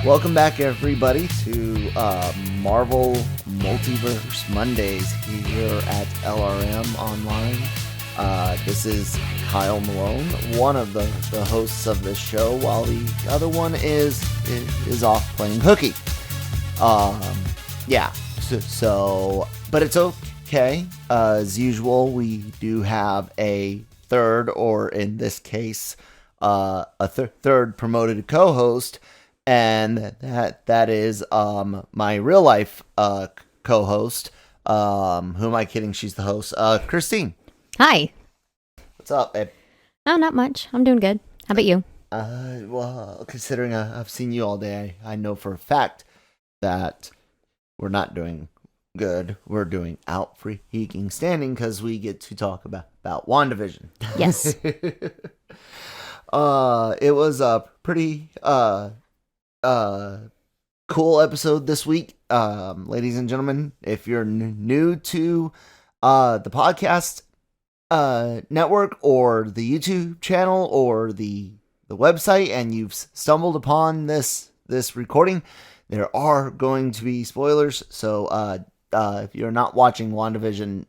Welcome back, everybody, to Marvel Multiverse Mondays here at LRM Online. This is Kyle Malone, one of the hosts of this show, while the other one is off playing hooky. But it's okay. As usual, we do have a third, or in this case, a third promoted co-host. And that is my real life co-host. Who am I kidding? She's the host. Christine. Hi. What's up, babe? Oh, not much. I'm doing good. How about you? Well, considering I've seen you all day, I know for a fact that we're not doing good. We're doing out freaking standing because we get to talk about WandaVision. Yes. It was a pretty cool episode this week, ladies and gentlemen. If you're new to the podcast network, or the YouTube channel, or the website, and you've stumbled upon this recording, there are going to be spoilers. So if you're not watching WandaVision,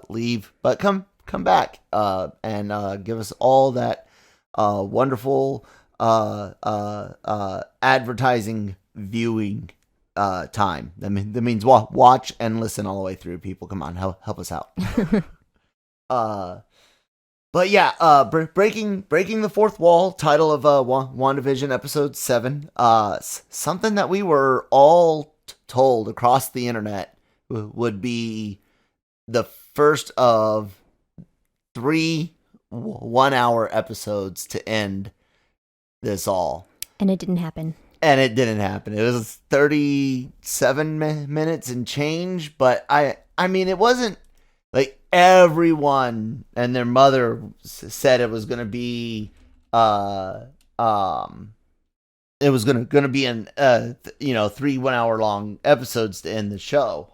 leave, but come back and give us all that wonderful advertising viewing time. That means watch and listen all the way through. People, come on, help us out. But yeah, breaking the fourth wall, title of WandaVision episode 7. Something that we were all told across the internet would be the first of 3 1-hour episodes to end this all. And it didn't happen. It was 37 minutes and change, but I mean, it wasn't like everyone and their mother said it was going to be it was going to be in 3 1-hour long episodes to end the show.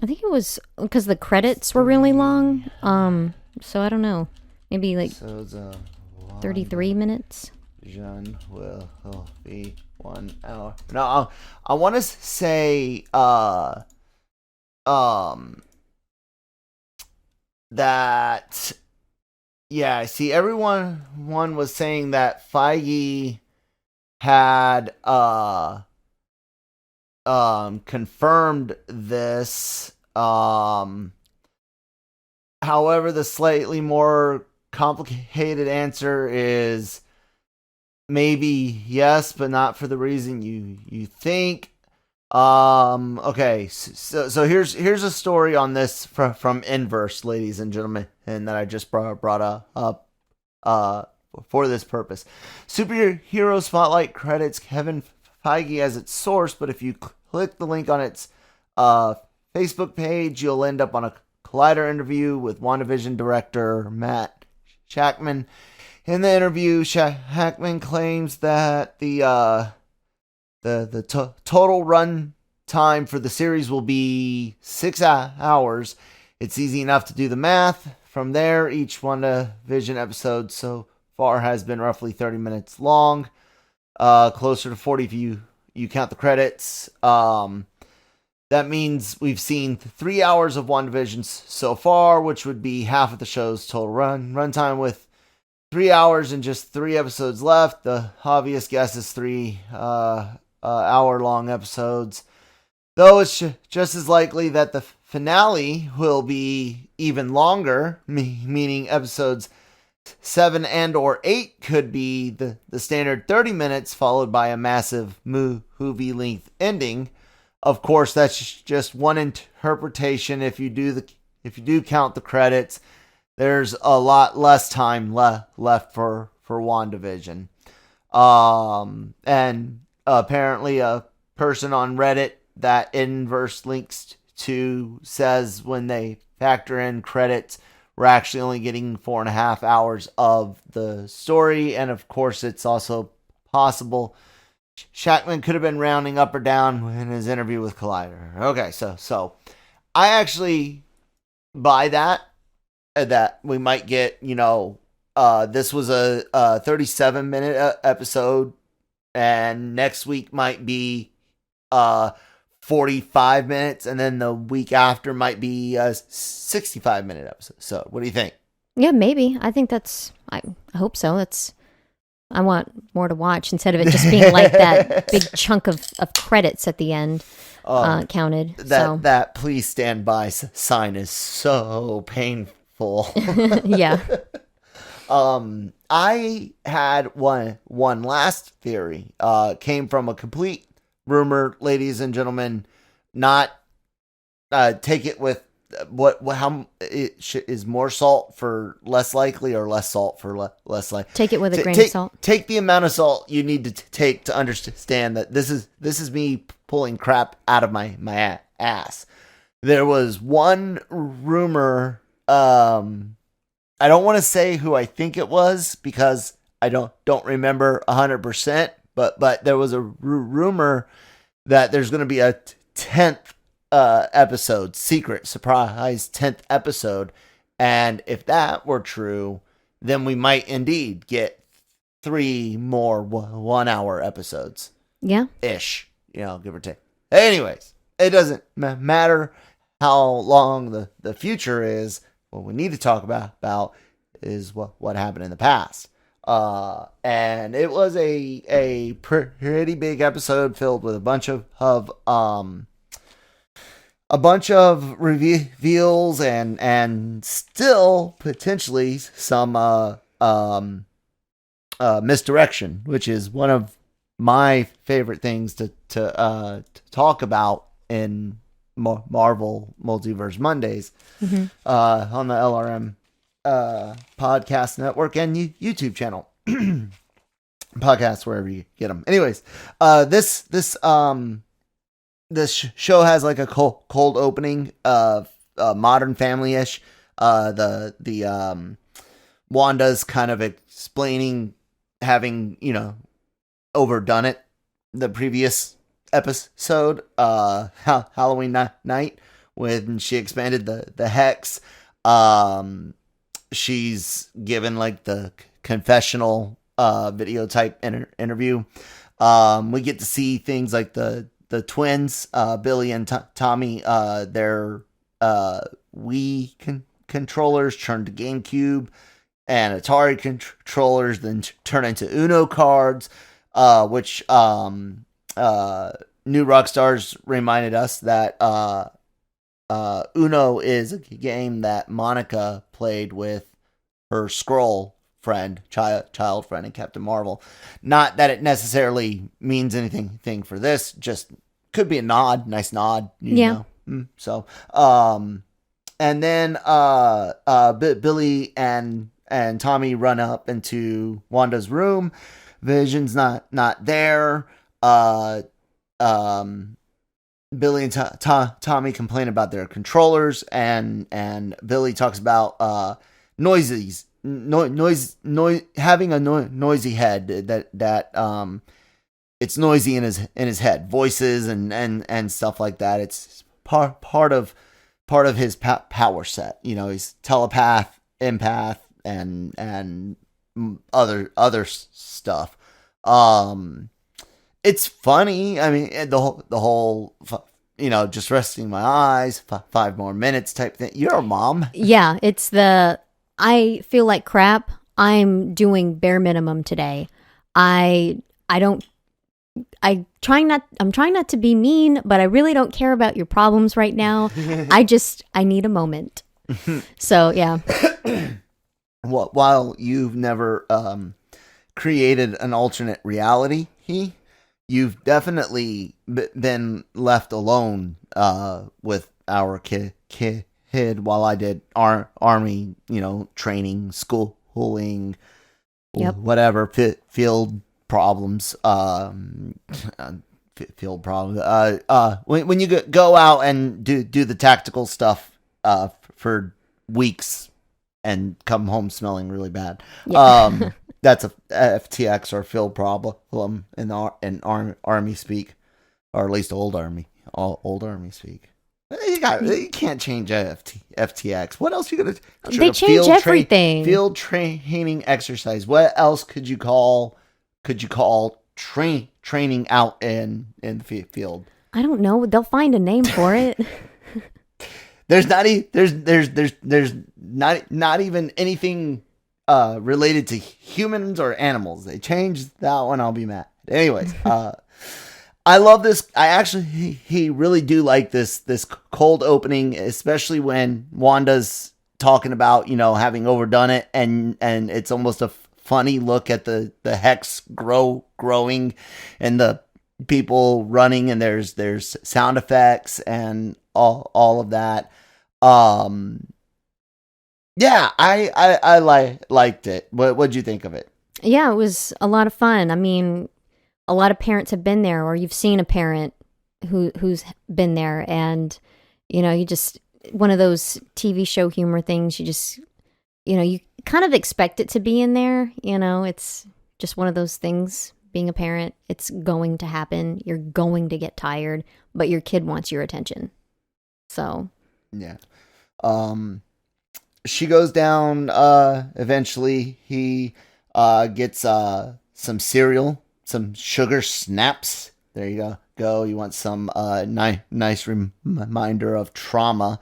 I think it was because the credits were really long. So I don't know. Maybe like 33 minutes. Vision will be 1 hour. No, I want to say that, yeah, I see everyone was saying that Feige had confirmed this. However, the slightly more complicated answer is maybe yes, but not for the reason you think. Okay, so here's a story on this from Inverse, ladies and gentlemen, and that I just brought up for this purpose. Superhero Spotlight credits Kevin Feige as its source, but if you click the link on its Facebook page, you'll end up on a Collider interview with WandaVision director Matt Shakman. In the interview, Hackman claims that the total run time for the series will be 6 hours. It's easy enough to do the math. From there, each WandaVision episode so far has been roughly 30 minutes long, closer to 40 if you count the credits. That means we've seen 3 hours of WandaVision so far, which would be half of the show's total runtime, with 3 hours and just 3 episodes left. The obvious guess is 3 hour-long episodes, though it's just as likely that the finale will be even longer, meaning episodes 7 and or 8 could be the standard 30 minutes, followed by a massive movie-length ending. Of course, that's just one interpretation. If you do count the credits, there's a lot less time left for WandaVision. And apparently a person on Reddit that Inverse links to says when they factor in credits, we're actually only getting 4.5 hours of the story. And of course, it's also possible Shakman could have been rounding up or down in his interview with Collider. Okay, so I actually buy that we might get, this was a 37-minute episode and next week might be 45 minutes, and then the week after might be a 65-minute episode. So what do you think? Yeah, maybe. I think I hope so. I want more to watch instead of it just being like that big chunk of credits at the end counted. That please stand by sign is so painful. Yeah. I had one last theory. Came from a complete rumor, ladies and gentlemen. Not take it with how it is more salt for less likely, or less salt for less likely. Take it with a grain of salt. Take the amount of salt you need to take to understand that this is me pulling crap out of my ass. There was one rumor. I don't want to say who I think it was because I don't remember 100%. But there was a rumor that there's going to be a 10th episode, secret surprise 10th episode, and if that were true, then we might indeed get 3 more 1 hour episodes. Yeah, ish, give or take. Anyways, it doesn't matter how long the future is. What we need to talk about is what happened in the past. And it was a pretty big episode filled with a bunch of reveals and still potentially some misdirection, which is one of my favorite things to talk about in Marvel Multiverse Mondays on the LRM podcast network and YouTube channel. Podcasts wherever you get them. Anyways, this show has like a cold opening of Modern Family-ish. The Wanda's kind of explaining having overdone it the previous episode, Halloween night, when she expanded the hex. She's given like the confessional video type interview. We get to see things like the twins, Billy and Tommy, their Wii controllers turn to GameCube, and Atari controllers then turn into Uno cards, which New Rockstars reminded us that Uno is a game that Monica played with her Skrull friend, child friend in Captain Marvel. Not that it necessarily means anything for this, just could be a nod, nice nod. You know? So, and then Billy and Tommy run up into Wanda's room. Vision's not there. Billy and Tommy complain about their controllers, and Billy talks about noise, having a noisy head, that it's noisy in his head, voices and stuff like that. It's part of his power set. He's telepath, empath, and other stuff. It's funny. I mean, the whole just resting my eyes, 5 more minutes type thing. You're a mom. Yeah, I feel like crap. I'm doing bare minimum today. I'm trying not to be mean, but I really don't care about your problems right now. I need a moment. So, yeah. Well, while you've never created an alternate reality, you've definitely been left alone with our kid while I did army, training, schooling, whatever, field problems, field problems. When you go out and do the tactical stuff for weeks and come home smelling really bad. Yeah. That's a FTX or field problem in army speak, or at least old army speak. You can't change FTX. What else are you gonna? They change everything. Field training exercise. What else could you call training out in the field? I don't know. They'll find a name for it. There's not even anything related to humans or animals. They changed that one. I'll be mad. Anyways, I love this. I actually he really do like this cold opening, especially when Wanda's talking about, you know, having overdone it, and it's almost a funny look at the hex growing and the people running, and there's sound effects and all of that. Yeah, I liked it. What'd you think of it? Yeah, it was a lot of fun. I mean, a lot of parents have been there, or you've seen a parent who's been there, and you know, you just, one of those TV show humor things, you just, you know, you kind of expect it to be in there, you know, it's just one of those things. Being a parent, it's going to happen. You're going to get tired, but your kid wants your attention. So, yeah. She goes down, eventually. He gets some cereal, some sugar snaps. There you go. You want some nice reminder of trauma.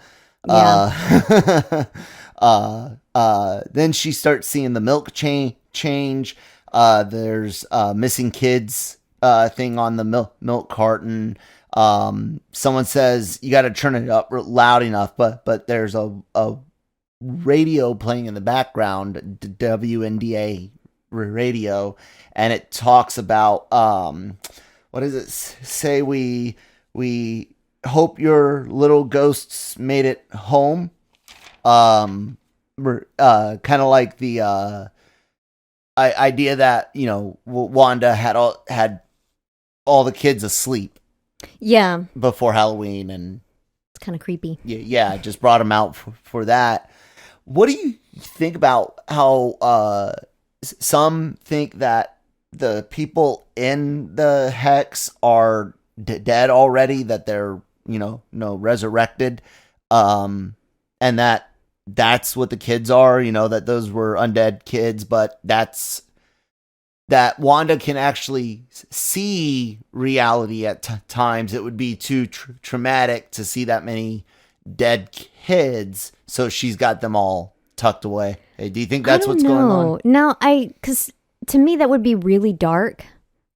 yeah. Then she starts seeing the milk change. There's missing kids thing on the milk carton. Someone says you got to turn it up loud enough, but there's a radio playing in the background, WNDA radio, and it talks about what does it say? We hope your little ghosts made it home. Kind of like the idea that, you know, Wanda had all the kids asleep. Yeah. Before Halloween, and it's kind of creepy. Yeah, just brought them out for that. What do you think about how some think that the people in the hex are dead already, that they're, you know, resurrected, and that's what the kids are, you know, that those were undead kids, but that Wanda can actually see reality at times. It would be too traumatic to see that many dead kids, so she's got them all tucked away. Hey, do you think that's what's going on? No, because to me that would be really dark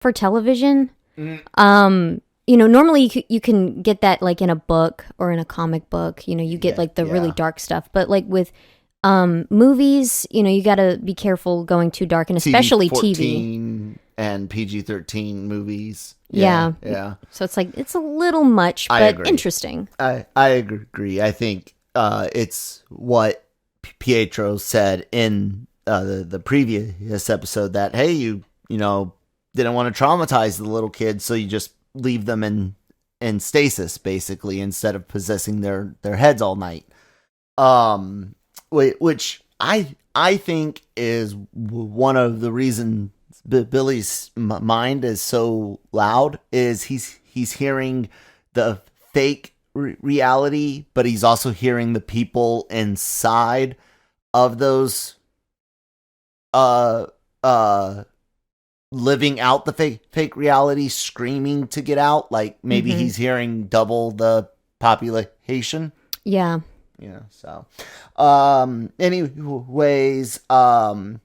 for television. You know, normally you can get that like in a book or in a comic book. You know, you get like the really dark stuff, but like with movies, you know, you got to be careful going too dark, and especially TV and PG-13 movies. Yeah. So it's like, it's a little much, but interesting. I agree. I think it's what Pietro said in the previous episode, that, hey, you know, didn't want to traumatize the little kids, so you just leave them in stasis, basically, instead of possessing their heads all night. Which I think is one of the reasons Billy's mind is so loud, is he's hearing the fake reality, but he's also hearing the people inside of those living out the fake reality, screaming to get out. Like maybe he's hearing double the population. Yeah. Yeah. So, anyways, oh,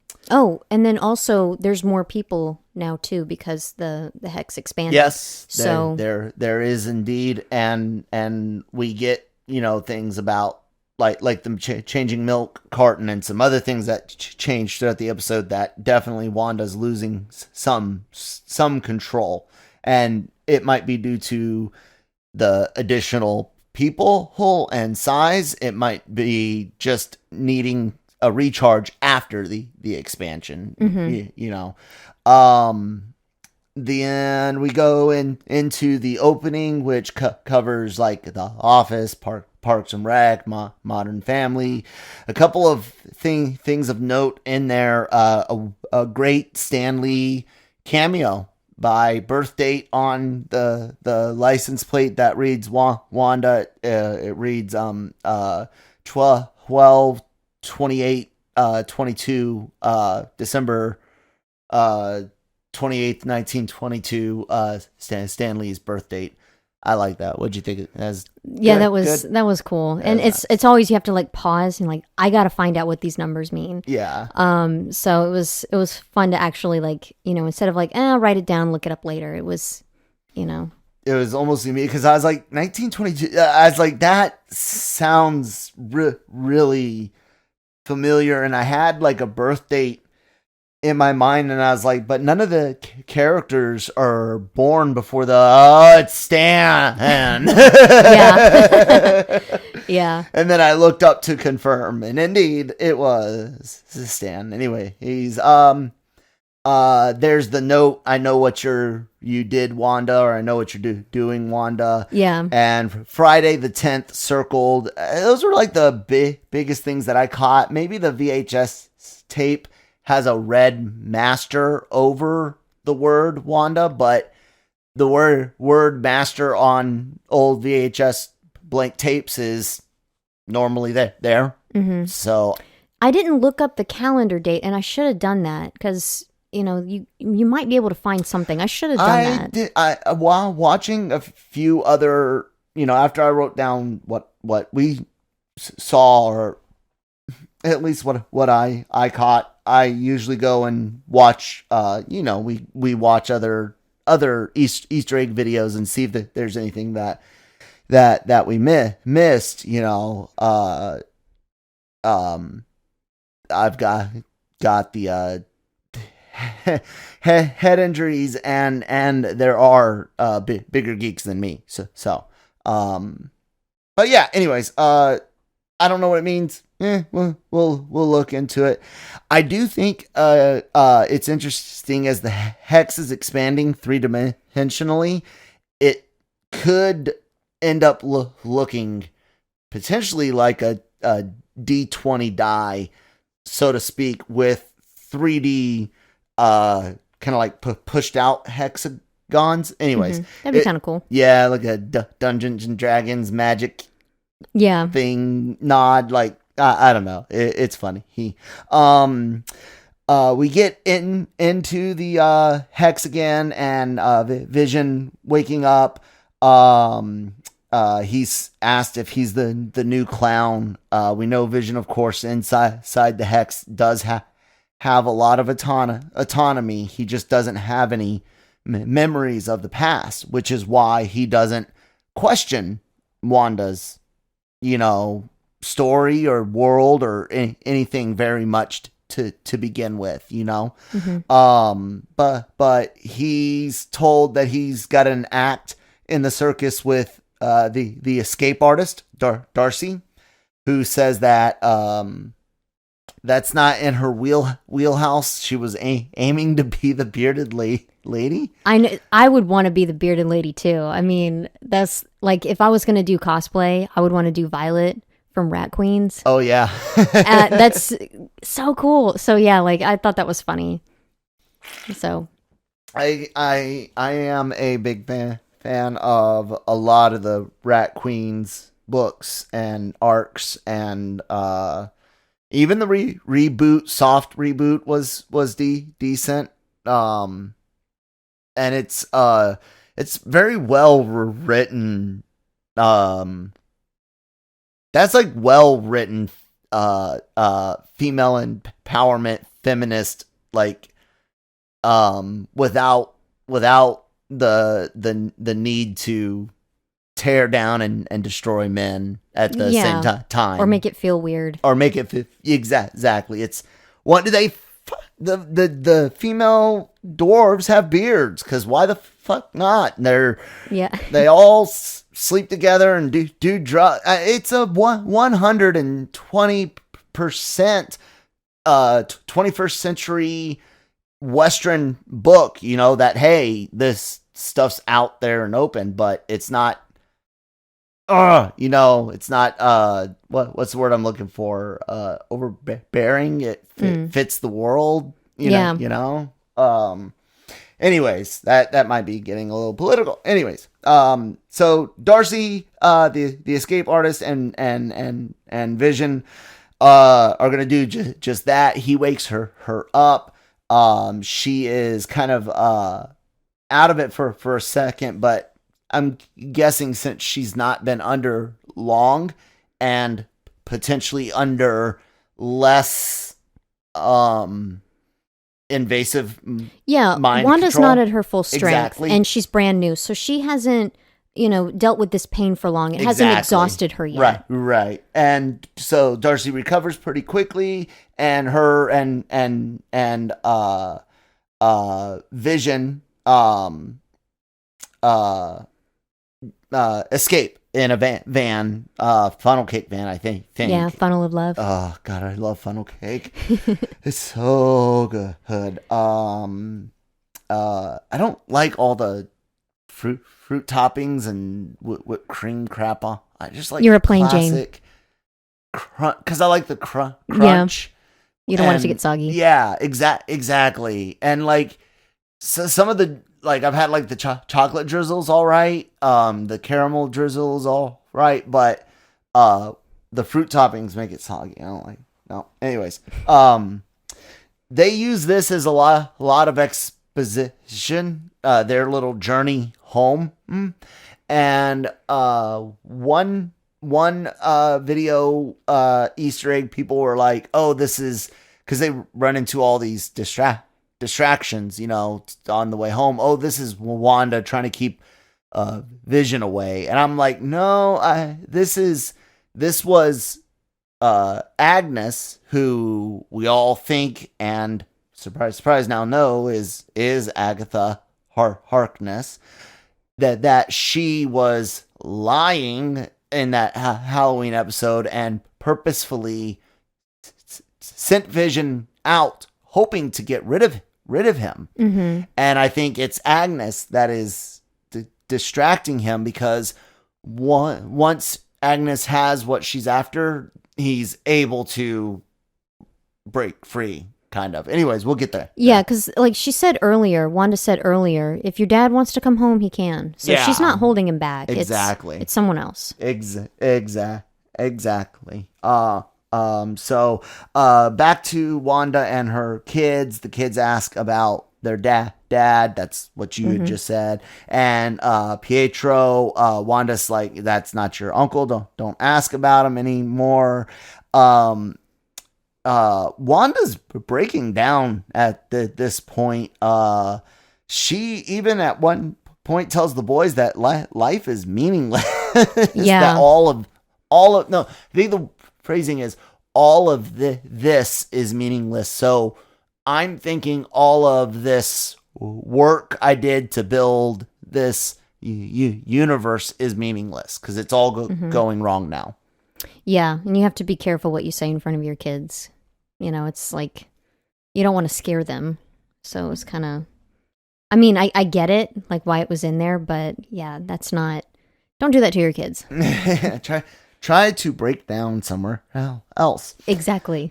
and then also there's more people now too, because the hex expanded. Yes. So there is indeed, and we get, you know, things about like them changing milk carton and some other things that changed throughout the episode, that definitely Wanda's losing some control, and it might be due to the additional people and size. It might be just needing a recharge after the expansion. You know, then we go into the opening, which covers like The Office, Parks and Rec, Modern Family, a couple of things of note in there. A great Stan Lee cameo by birth date on the license plate that reads Wanda. It reads 12 28 22 December 28th, 1922, Stan Lee's birth date. I like that. What'd you think? That was cool. And it's always, you have to like pause and like, I got to find out what these numbers mean. Yeah. So it was fun to actually like, instead of like, write it down, look it up later. It was, It was almost me because I was like 1922. I was like, that sounds really familiar. And I had like a birth date in my mind, and I was like, but none of the characters are born before it's Stan. Yeah. Yeah. And then I looked up to confirm, and indeed it was Stan. Anyway, he's there's the note, I know what you did, Wanda, or I know what you're doing, Wanda. Yeah. And Friday the 10th circled. Those were like the biggest things that I caught. Maybe the VHS tape has a red master over the word Wanda, but the word master on old VHS blank tapes is normally there. Mm-hmm. So I didn't look up the calendar date, and I should have done that because you might be able to find something. I should have done that. While watching a few other, after I wrote down what we saw, or at least what I caught, I usually go and watch, we watch other Easter egg videos and see if there's anything that we missed, I've got the head injuries, and there are bigger geeks than me. So, but yeah, anyways, I don't know what it means. We'll look into it. I do think it's interesting as the hex is expanding 3-dimensionally. It could end up looking potentially like a D20 die, so to speak, with 3D kind of like pushed out hexagons. Anyways, that'd be kind of cool. Yeah, like a Dungeons and Dragons magic thing nod, like I don't know. It's funny. We get into the hex again, and Vision waking up. He's asked if he's the new clown. We know Vision, of course, inside the hex does have a lot of autonomy. He just doesn't have any memories of the past, which is why he doesn't question Wanda's, story or world or anything very much to begin with, Mm-hmm. But he's told that he's got an act in the circus with the escape artist Darcy, who says that that's not in her wheelhouse. She was aiming to be the bearded lady. I would want to be the bearded lady too. I mean, that's like, if I was going to do cosplay, I would want to do Violet from Rat Queens. Oh yeah. That's so cool. So yeah, like I thought that was funny. So I am a big fan of a lot of the Rat Queens books and arcs, and even the reboot, soft reboot was decent. And it's very well written. That's like well written female empowerment, feminist, like without the need to tear down and destroy men at the same time, or make it feel weird, or make it exactly. It's what do they the female dwarves have beards, because why the fuck not? They all sleep together and do drugs. It's a 120% 21st century Western book, that, hey, this stuff's out there and open, but it's not it's not what's the word I'm looking for, overbearing. It fits the world, anyways, that might be getting a little political. Anyways, so Darcy, the escape artist, and Vision are gonna do just that. He wakes her up. She is kind of out of it for a second, but I'm guessing since she's not been under long and potentially under less invasive mind Wanda's control. not at her full strength, and she's brand new, so she hasn't dealt with this pain for long. It hasn't exhausted her yet. Right. And so Darcy recovers pretty quickly, and her and Vision escape in a van, funnel cake van, I think. Yeah, funnel of love. Oh God, I love funnel cake. It's so good. I don't like all the fruit toppings and whipped cream crap on. I just like you're a plain classic Jane because I like the crunch. Yeah. You don't want it to get soggy. Yeah, exactly. And like so some of the I've had like the chocolate drizzles, all right. The caramel drizzles, all right, but the fruit toppings make it soggy. I don't like. No. Anyways, they use this as a lot of exposition. Their little journey home, and one video Easter egg. People were like, "Oh, this is," because they run into all these distractions, on the way home. Oh, this is Wanda trying to keep Vision away, and I'm like, no, this was Agnes, who we all think and surprise now know is Agatha Harkness. That she was lying in that Halloween episode and purposefully sent Vision out, hoping to get rid of him. Mm-hmm. And I think it's Agnes that is distracting him, because once Agnes has what she's after, he's able to break free, kind of. Anyways, we'll get there. Yeah, because like Wanda said earlier, if your dad wants to come home, he can. So she's not holding him back. Exactly. It's someone else. Exactly. So back to Wanda and her kids. The kids ask about their dad. That's what you had just said. And Pietro, Wanda's like, that's not your uncle. Don't ask about him anymore. Wanda's breaking down at this point. She even at one point tells the boys that life is meaningless. Yeah. That all of no, I think the phrasing is all of this is meaningless. So I'm thinking all of this work I did to build this universe is meaningless, because it's all going wrong now. Yeah, and you have to be careful what you say in front of your kids. It's like you don't want to scare them. So it's kind of, I mean, I get it, like why it was in there, but yeah, don't do that to your kids. Try to break down somewhere else. Exactly.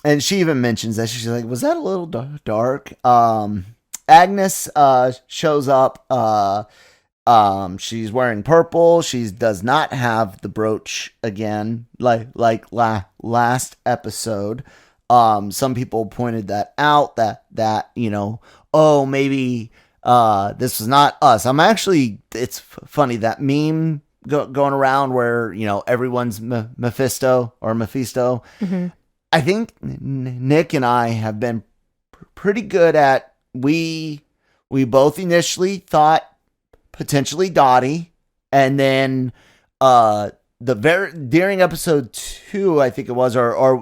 And she even mentions that. She's like, was that a little dark? Agnes shows up. She's wearing purple. She does not have the brooch again, like last episode. Some people pointed that out, that oh, maybe this was not us. It's funny, that meme going around where everyone's Mephisto. Mm-hmm. I think Nick and I have been pretty good at, we both initially thought potentially Dottie, and then during episode 2, I think it was, or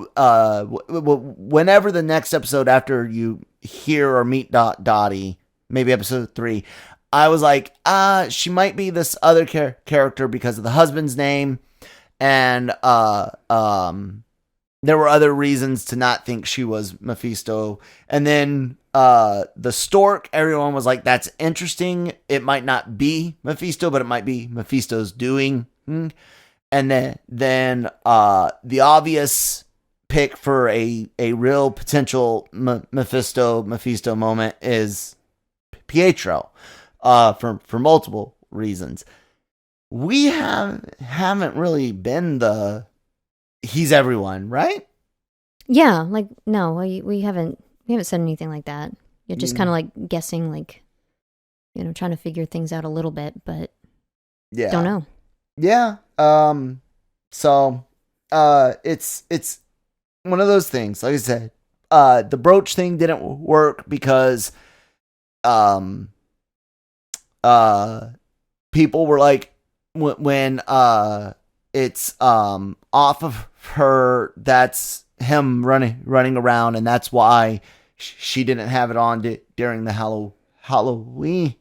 whenever the next episode after you hear or meet Dottie, maybe episode 3, I was like, she might be this other character because of the husband's name, and there were other reasons to not think she was Mephisto. And then the stork, everyone was like, that's interesting. It might not be Mephisto, but it might be Mephisto's doing. And then the obvious pick for a real potential Mephisto moment is Pietro, for multiple reasons. We haven't really been he's everyone, right? Yeah, like no, we haven't We haven't said anything like that. You're just kind of like guessing, like, you know, trying to figure things out a little bit, but don't know. Yeah. So, it's one of those things. Like I said, the brooch thing didn't work because, people were like, when it's off of her, that's him running around, and that's why she didn't have it on during the Halloween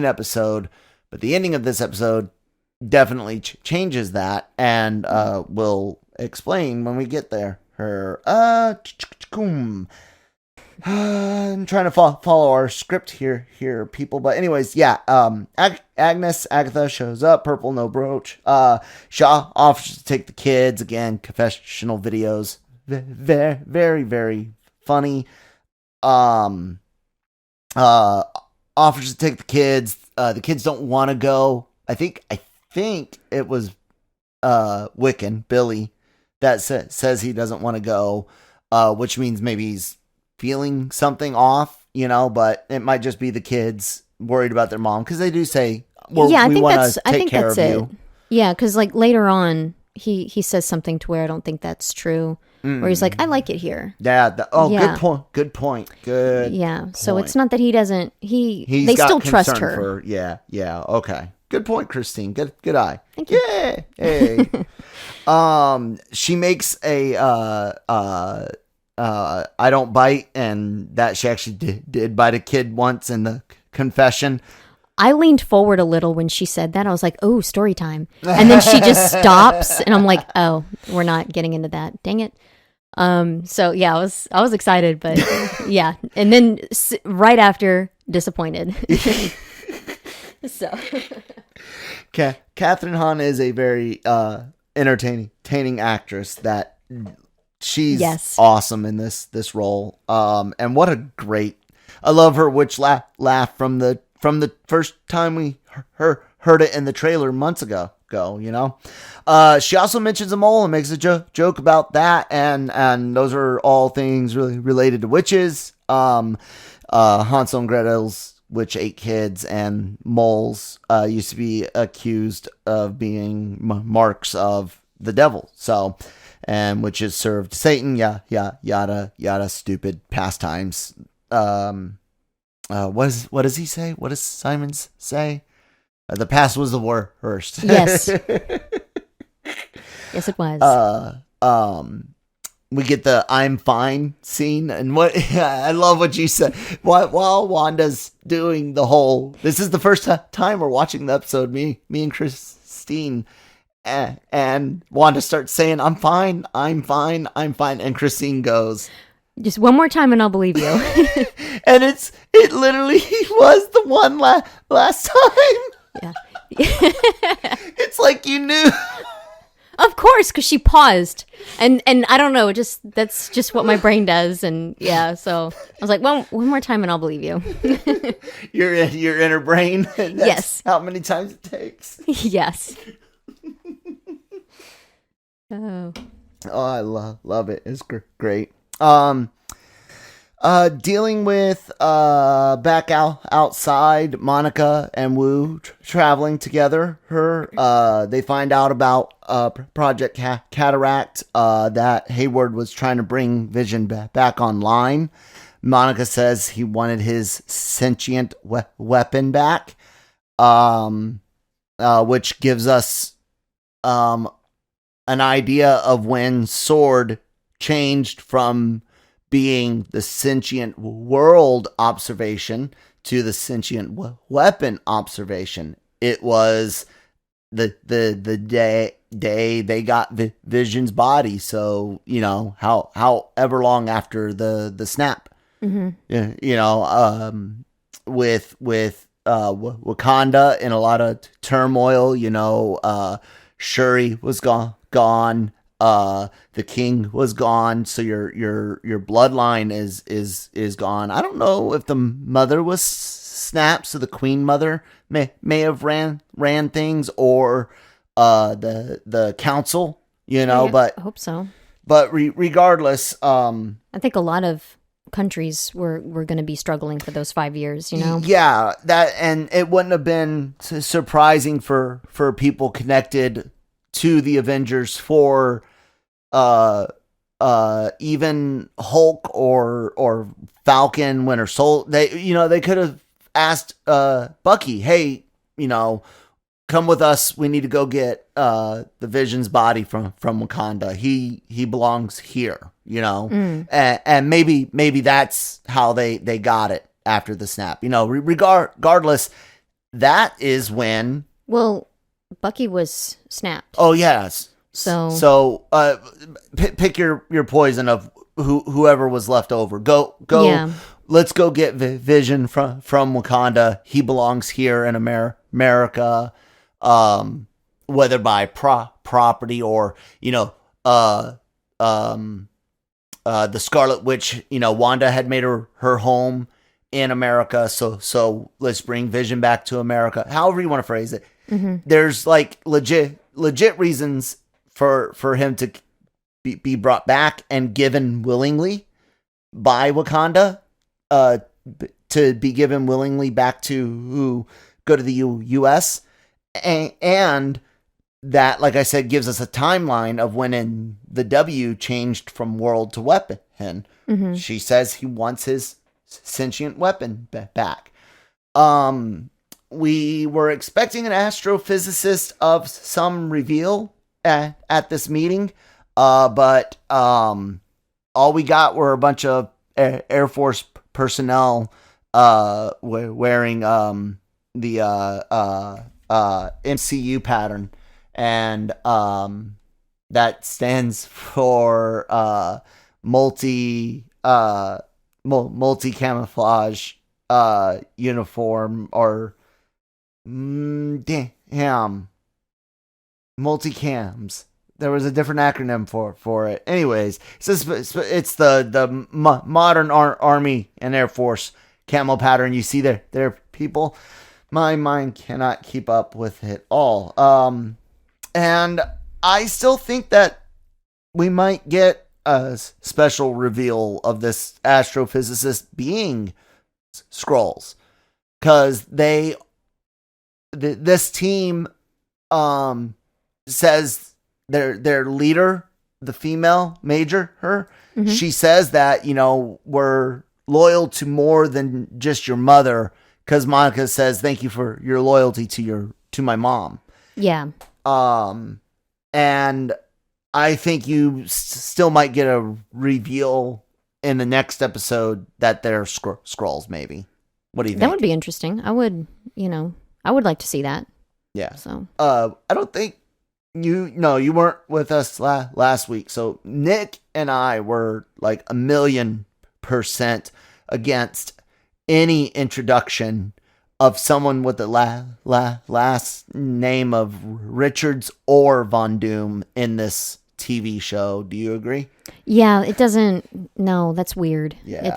episode. But the ending of this episode definitely changes that, and we'll explain when we get there. I'm trying to follow our script here, people. But anyways, yeah. Agatha shows up. Purple, no brooch. Shaw offers to take the kids again. Confessional videos, very, very, very funny. Offers to take the kids. The kids don't want to go. I think it was Wiccan Billy that says he doesn't want to go, which means maybe he's feeling something off, you know, but it might just be the kids worried about their mom, because they do say, well, yeah, we want to take care of you. Yeah, because like later on, he says something to where I don't think that's true, where he's like, I like it here. Yeah. Good point. Yeah. So it's not that he doesn't, they still trust her. Yeah. Okay. Good point, Christine. Good eye. Thank you. Yeah. Hey. She makes a, I don't bite, and that she actually did bite a kid once in the confession. I leaned forward a little when she said that. I was like, oh, story time. And then she just stops, and I'm like, oh, we're not getting into that. Dang it. So yeah, I was excited, but yeah. And then right after, disappointed. So Catherine Hahn is a very entertaining actress. That she's awesome in this role. And what a great, I love her witch laugh from the first time we heard it in the trailer months ago, you know. She also mentions a mole and makes a joke about that, and those are all things really related to witches. Hansel and Gretel's witch ate kids, and moles used to be accused of being marks of the devil. So, and witches served Satan. Yada, stupid pastimes. What does he say? What does Simon say? The past was the worst. Yes. Yes, it was. We get the "I'm fine" scene, and what I love what you said. While Wanda's doing the whole, this is the first time we're watching the episode. Me and Christine, and Wanda starts saying, "I'm fine," and Christine goes, "Just one more time, and I'll believe you." And it literally was the one last time. Yeah. It's like you knew. Of course, because she paused, and I don't know, that's just what my brain does, and yeah. So I was like, well, one more time, and I'll believe you. Your inner brain. Yes. How many times it takes. Yes. Oh, I love it. It's great. Dealing with back outside, Monica and Wu traveling together. They find out about Project Cataract, that Hayward was trying to bring Vision back online. Monica says he wanted his sentient weapon back, which gives us an idea of when Sword changed from being the sentient world observation to the sentient weapon observation. It was the day they got Vision's body. So, you know, however long after the snap, you know, with Wakanda in a lot of turmoil, you know, Shuri was gone. The king was gone, so your bloodline is gone. I don't know if the mother was snapped, so the queen mother may have ran things, or the council, you know. But I hope so. But regardless, I think a lot of countries were going to be struggling for those 5 years, you know? Yeah, that, and it wouldn't have been surprising for people connected to the Avengers for even Hulk or Falcon, Winter Soldier. They could have asked Bucky, hey, come with us. We need to go get the Vision's body from Wakanda. He belongs here, and maybe that's how they got it after the snap. Regardless, that is when. Well, Bucky was snapped. Oh yes. So pick your poison of whoever was left over. Go. Yeah. Let's go get Vision from Wakanda. He belongs here in America. Whether by property or the Scarlet Witch, Wanda had made her home in America, so let's bring Vision back to America. However you want to phrase it, there's like legit reasons for him to be brought back and given willingly by Wakanda, to be given willingly back to go to the U.S. And that, like I said, gives us a timeline of when the W changed from world to weapon. She says he wants his sentient weapon back. We were expecting an astrophysicist of some reveal at this meeting, but all we got were a bunch of Air Force personnel wearing the MCU pattern, and that stands for multi camouflage uniform, or multicams. There was a different acronym for it. Anyways, it's the modern Army and Air Force camo pattern. You see there people. My mind cannot keep up with it all. And I still think that we might get a special reveal of this astrophysicist being Skrulls, because this team says their leader, the female major, she says that we're loyal to more than just your mother, because Monica says thank you for your loyalty to my mom. Yeah. And I think you still might get a reveal in the next episode that they're Skrulls, maybe. What do you think? That would be interesting. I would like to see that. Yeah. So. I don't think you weren't with us last week. So Nick and I were like 1,000,000% against any introduction of someone with the last name of Richards or Von Doom in this TV show. Do you agree? Yeah, it doesn't. No, that's weird. Yeah.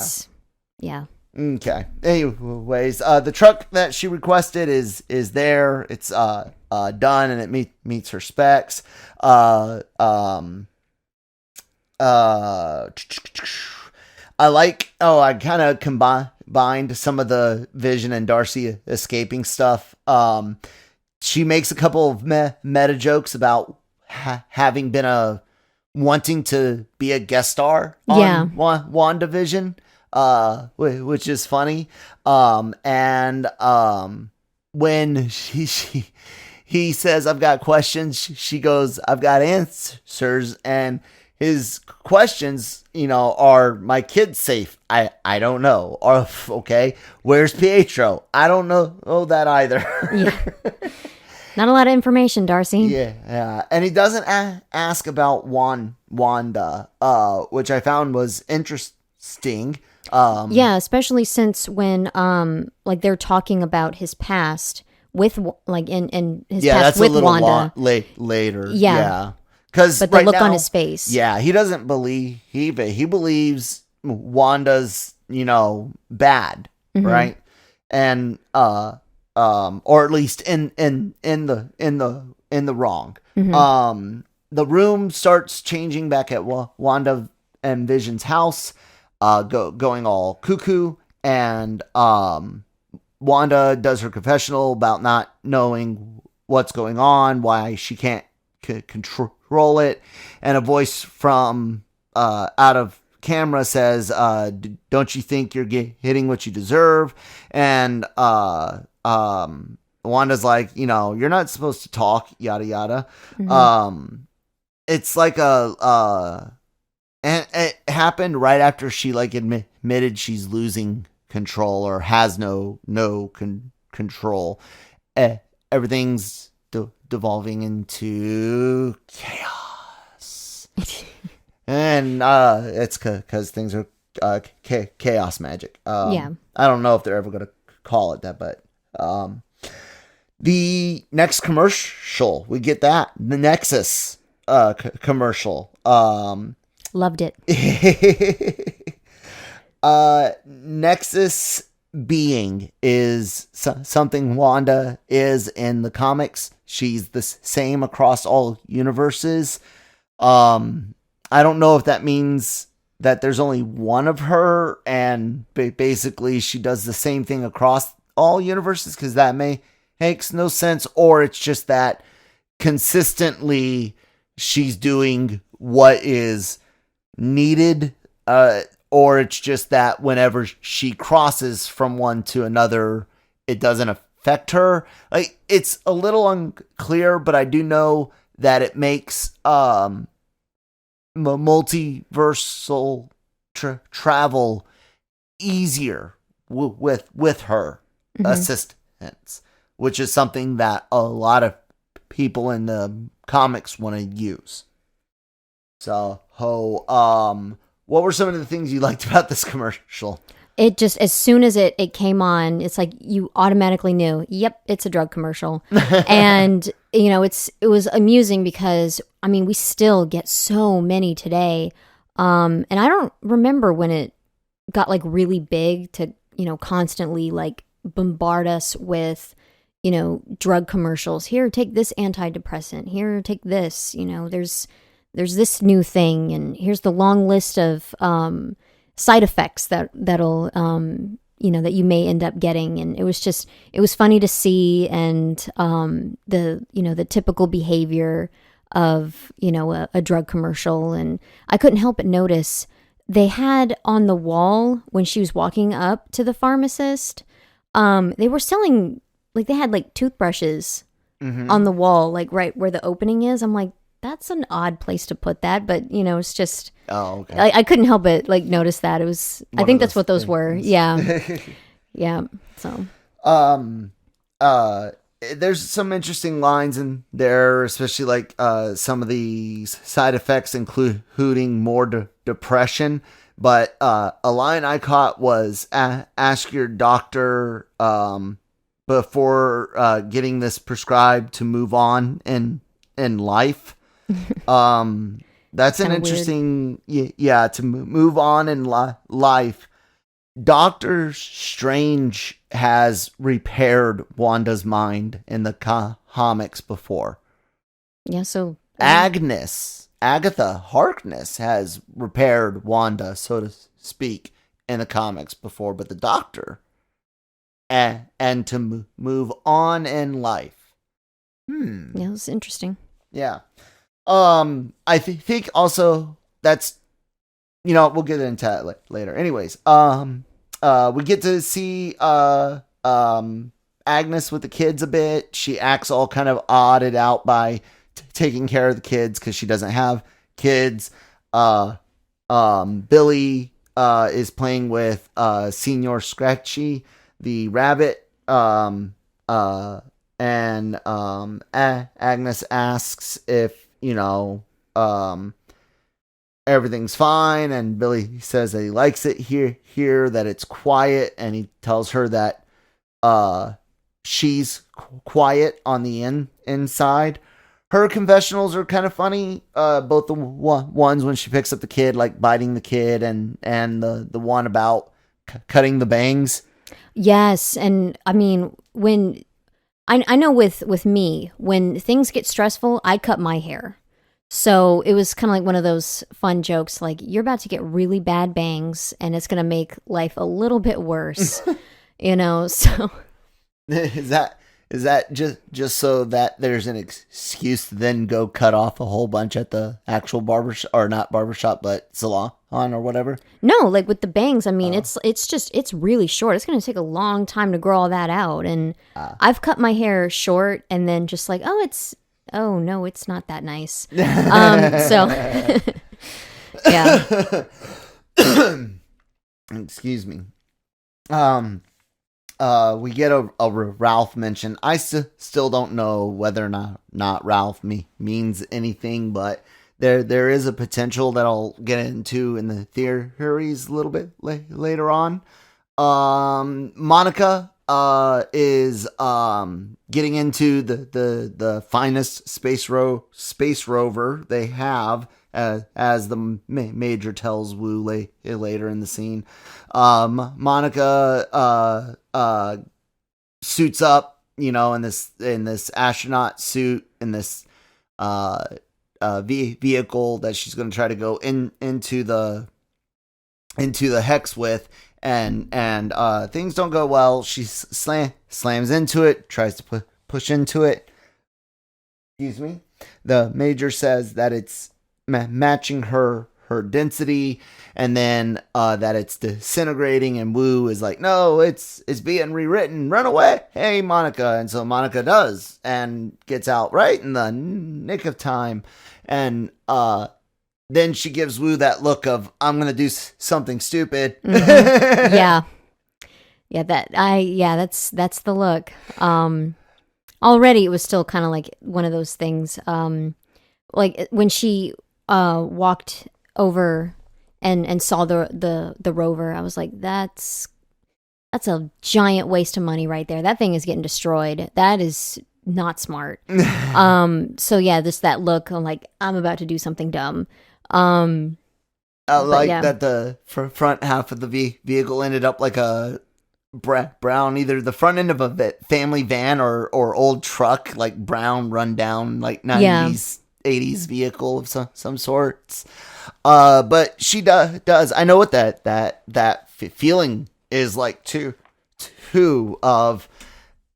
Yeah. Okay. Anyways, the truck that she requested is there. It's done, and it meets her specs. I kind of combined some of the Vision and Darcy escaping stuff. She makes a couple of meta jokes about having been wanting to be a guest star on WandaVision, which is funny. And when he says, I've got questions, she goes, I've got answers. And his questions, are my kid safe? I don't know. Or, okay, where's Pietro? I don't know that either. Yeah. Not a lot of information, Darcy. Yeah. And he doesn't ask about Wanda, which I found was interesting. Yeah, especially since when they're talking about his past with in his past with Wanda later. Yeah. But the look on his face. Yeah, he doesn't believe it. He believes Wanda's, bad, right? And or at least in the wrong. The room starts changing back at Wanda and Vision's house. going all cuckoo, and Wanda does her confessional about not knowing what's going on, why she can't control it, and a voice from out of camera says, don't you think you're hitting what you deserve? And Wanda's like, you're not supposed to talk, yada yada. Mm-hmm. It's like and it happened right after she admitted she's losing control or has no control. Everything's devolving into chaos. And it's because things are chaos magic. Yeah. I don't know if they're ever going to call it that, but the next commercial, we get that. The Nexus commercial. Loved it. Nexus being is something Wanda is in the comics. She's the same across all universes. I don't know if that means that there's only one of her and basically she does the same thing across all universes, because that makes no sense, or it's just that consistently she's doing what is needed, or it's just that whenever she crosses from one to another, it doesn't affect her. It's a little unclear, but I do know that it makes multiversal travel easier with her assistance, which is something that a lot of people in the comics want to use. So, what were some of the things you liked about this commercial? It just, as soon as it came on, it's like you automatically knew, yep, it's a drug commercial. And, it was amusing because, we still get so many today. And I don't remember when it got really big to, constantly bombard us with, drug commercials. Here, take this antidepressant. Here, take this. There's this new thing, and here's the long list of side effects that'll that you may end up getting. And it was funny to see, and the typical behavior of a drug commercial. And I couldn't help but notice they had on the wall when she was walking up to the pharmacist, they were selling, they had toothbrushes on the wall, right where the opening is. I'm like, that's an odd place to put that, but it's just, okay. I couldn't help but notice that. It was, I think that's what those were. Yeah. Yeah. So, there's some interesting lines in there, especially some of the side effects, including more depression. But a line I caught was, ask your doctor before getting this prescribed to move on in life. That's an interesting, to move on in life. Doctor Strange has repaired Wanda's mind in the comics before. Yeah, so Agatha Harkness has repaired Wanda, so to speak, in the comics before, but the Doctor, and to move on in life. Yeah, it's interesting. Yeah. I think also that's, we'll get into that later. Anyways, we get to see Agnes with the kids a bit. She acts all kind of odded out by taking care of the kids because she doesn't have kids. Billy is playing with Senior Scratchy, the rabbit. And Agnes asks if everything's fine, and Billy says that he likes it here, that it's quiet, and he tells her that she's quiet on the inside. Her confessionals are kind of funny, both the ones when she picks up the kid, biting the kid, and the one about cutting the bangs. Yes, and when I know with me, when things get stressful, I cut my hair. So it was kind of like one of those fun jokes, like you're about to get really bad bangs and it's going to make life a little bit worse, so. Is that just so that there's an excuse to then go cut off a whole bunch at the actual barbershop, or not barbershop, but salon or whatever? No, like with the bangs, I mean, it's really short. It's going to take a long time to grow all that out. And I've cut my hair short and then just like, oh no, it's not that nice. So yeah. Excuse me. We get a Ralph mention. I still don't know whether or not Ralph means anything, but there is a potential that I'll get into in the theories a little bit later on. Monica is getting into the finest space rover they have, as the Major tells Wu later in the scene. Monica suits up, in this astronaut suit, in this vehicle that she's going to try to go into the hex with, and things don't go well. She slams into it, tries to push into it. Excuse me. The Major says that it's matching her density, and then that it's disintegrating, and Wu is like, no, it's being rewritten, run away, hey Monica. And so Monica does, and gets out right in the nick of time, and then she gives Wu that look of, I'm gonna do something stupid. Mm-hmm. That's the look. Already it was still kind of like one of those things, like when she walked over and saw the rover, I was like, that's a giant waste of money right there. That thing is getting destroyed. That is not smart. So yeah, just that look, I'm like, I'm about to do something dumb. That the front half of the vehicle ended up like a brown, either the front end of a family van or old truck, like brown, run down, like 90s, 80s vehicle of some sorts. But she does. I know what that feeling is like too of,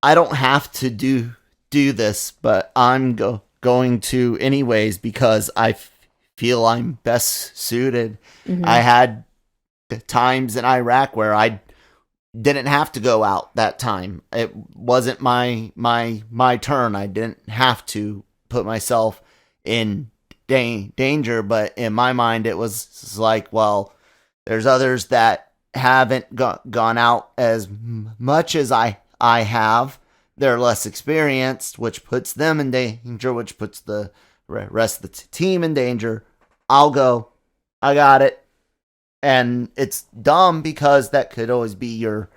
I don't have to do this, but I'm going to anyways because I feel I'm best suited. Mm-hmm. I had times in Iraq where I didn't have to go out that time. It wasn't my turn. I didn't have to put myself in danger, but in my mind it was like, well, there's others that haven't gone out as much as I have. They're less experienced, which puts them in danger, which puts the rest of the team in danger. I'll go. I got it. And it's dumb because that could always be your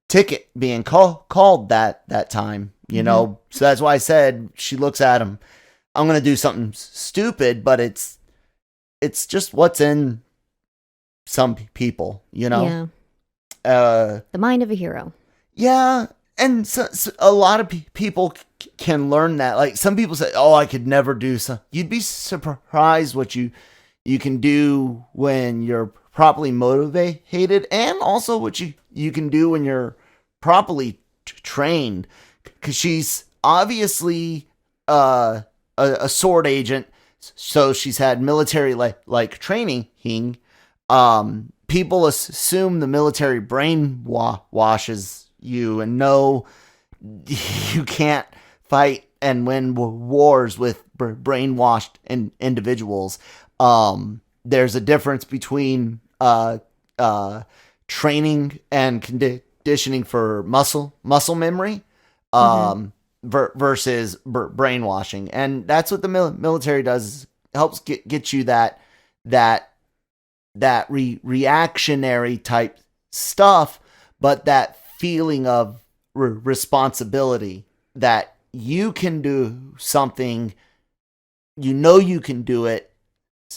ticket being called that time, Mm-hmm. So that's why I said, she looks at him, I'm going to do something stupid, but it's just what's in some people, Yeah. The mind of a hero. Yeah. And so a lot of people can learn that. Like, some people say, oh, I could never do something. You'd be surprised what you can do when you're properly motivated, and also what you can do when you're properly trained. Because she's obviously a sword agent, so she's had military like training. People assume the military brainwashes you and know you can't fight and win wars with brainwashed individuals. There's a difference between training and conditioning for muscle memory, versus brainwashing, and that's what the military does. Helps get you that reactionary type stuff, but that feeling of responsibility, that you can do something, you can do it.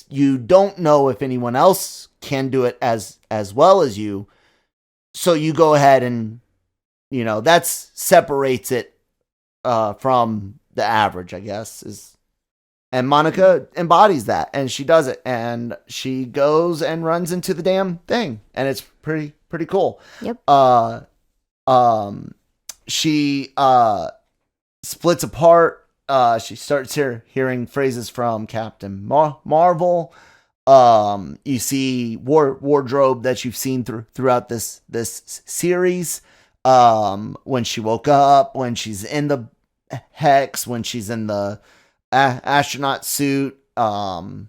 You don't know if anyone else can do it as well as you. So you go ahead and, that separates it from the average, I guess, is And Monica embodies that, and she does it, and she goes and runs into the damn thing, and it's pretty cool. Yep. She splits apart. She starts hearing phrases from Captain Marvel. You see wardrobe that you've seen throughout this series. When she woke up, when she's in the hex, when she's in the astronaut suit, and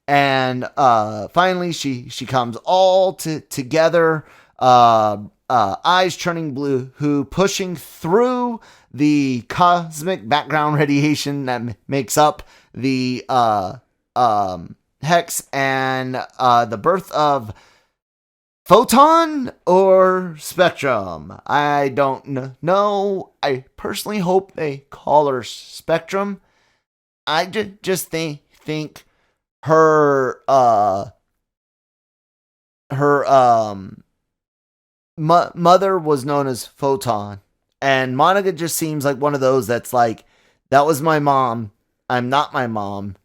finally she comes all together, eyes turning blue, who pushing through the cosmic background radiation that makes up the hex, and the birth of Photon or Spectrum. I don't know. I personally hope they call her Spectrum. I just think her mother was known as Photon, and Monica just seems like one of those that's like, that was my mom. I'm not my mom.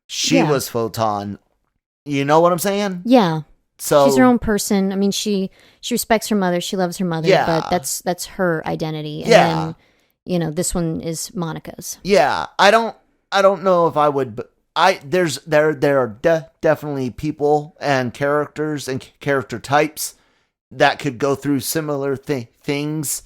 She was Photon. You know what I'm saying? Yeah. So she's her own person. I mean, she respects her mother. She loves her mother. Yeah. But that's her identity. And Yeah. then, this one is Monica's. Yeah. I don't know if I would, but there are definitely people and characters and character types that could go through similar things,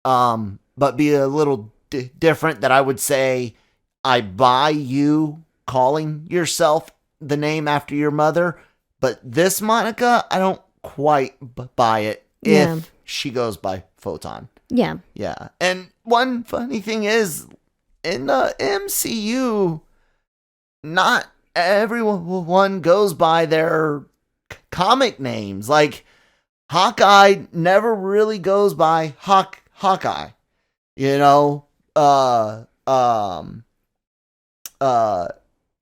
but be a little different. That I would say, I buy you calling yourself the name after your mother. But this Monica, I don't quite buy it if she goes by Photon. Yeah. Yeah. And one funny thing is, in the MCU, not everyone goes by their comic names. Like, Hawkeye never really goes by Hawkeye.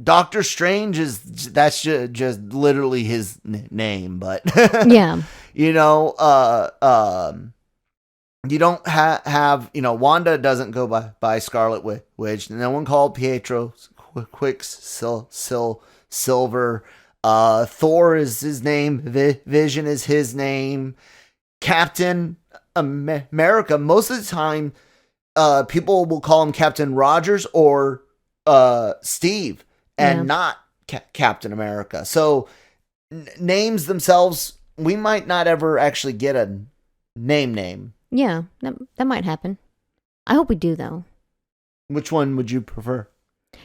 Doctor Strange that's just literally his name, but Yeah. you don't have Wanda doesn't go by Scarlet Witch. No one called Pietro Quicksilver. Thor is his name. Vision is his name. Captain America. Most of the time, people will call him Captain Rogers or Steve, and not Captain America. So names themselves, we might not ever actually get a name. Yeah, that might happen. I hope we do, though. Which one would you prefer?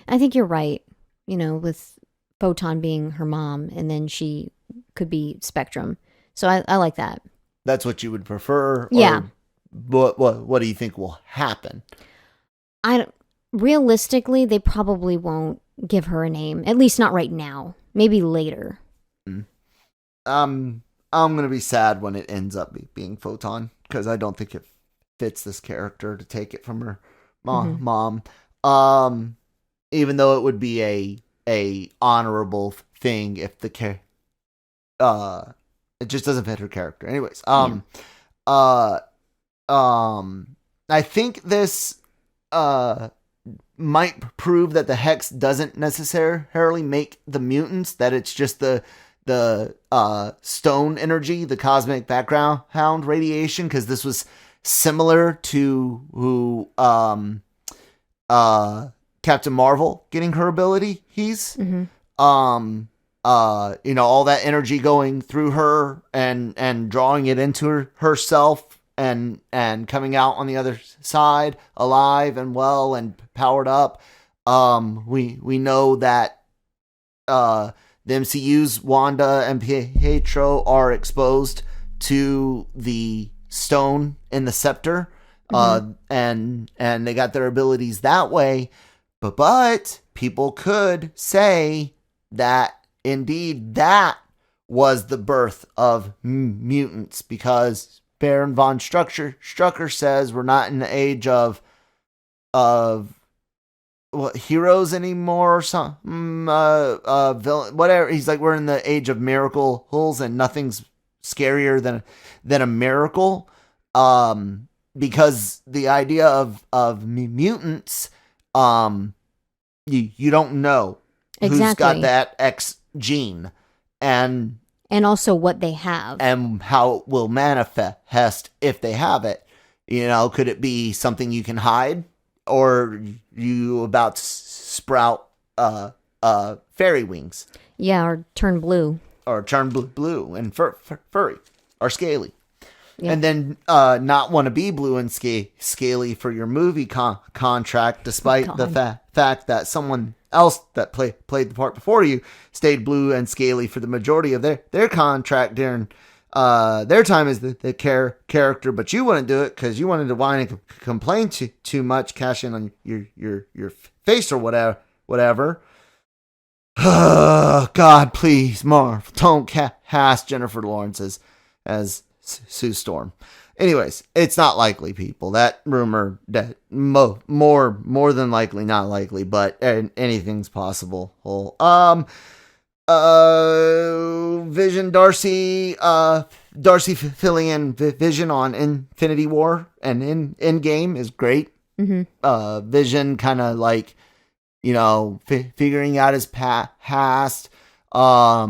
I think you're right. With Photon being her mom, and then she could be Spectrum. So I like that. That's what you would prefer? Yeah. What do you think will happen? Realistically, they probably won't give her a name. At least not right now. Maybe later. I'm gonna be sad when it ends up being Photon, because I don't think it fits this character to take it from her mom. Even though it would be a honorable thing if it just doesn't fit her character. Anyways, I think this might prove that the hex doesn't necessarily make the mutants, that it's just the stone energy, the cosmic background radiation, because this was similar to who Captain Marvel getting her ability. All that energy going through her and drawing it into herself, and coming out on the other side alive and well and powered up. We know that the MCU's Wanda and Pietro are exposed to the stone in the scepter, and they got their abilities that way. But people could say that indeed that was the birth of mutants, because Baron von Strucker says we're not in the age of heroes anymore, or something, villain, whatever. He's like, we're in the age of miracles, and nothing's scarier than a miracle, because the idea of mutants, you don't know who's got that X gene, and also what they have, and how it will manifest if they have it. Could it be something you can hide, or you about to sprout fairy wings? Yeah, or turn blue. Or turn blue and furry or scaly. Yeah. And then not want to be blue and scaly for your movie contract, despite the fact that someone else that played the part before you stayed blue and scaly for the majority of their contract during their time as the character, but you wouldn't do it because you wanted to whine and complain too much, cash in on your face or whatever. God, please, Marv, don't cast Jennifer Lawrence as Sue Storm. Anyways, it's not likely, people. That rumor, that more than likely, not likely, but anything's possible. Vision, Darcy filling in Vision on Infinity War and in Endgame is great. Mm-hmm. Vision kind of like, figuring out his past. How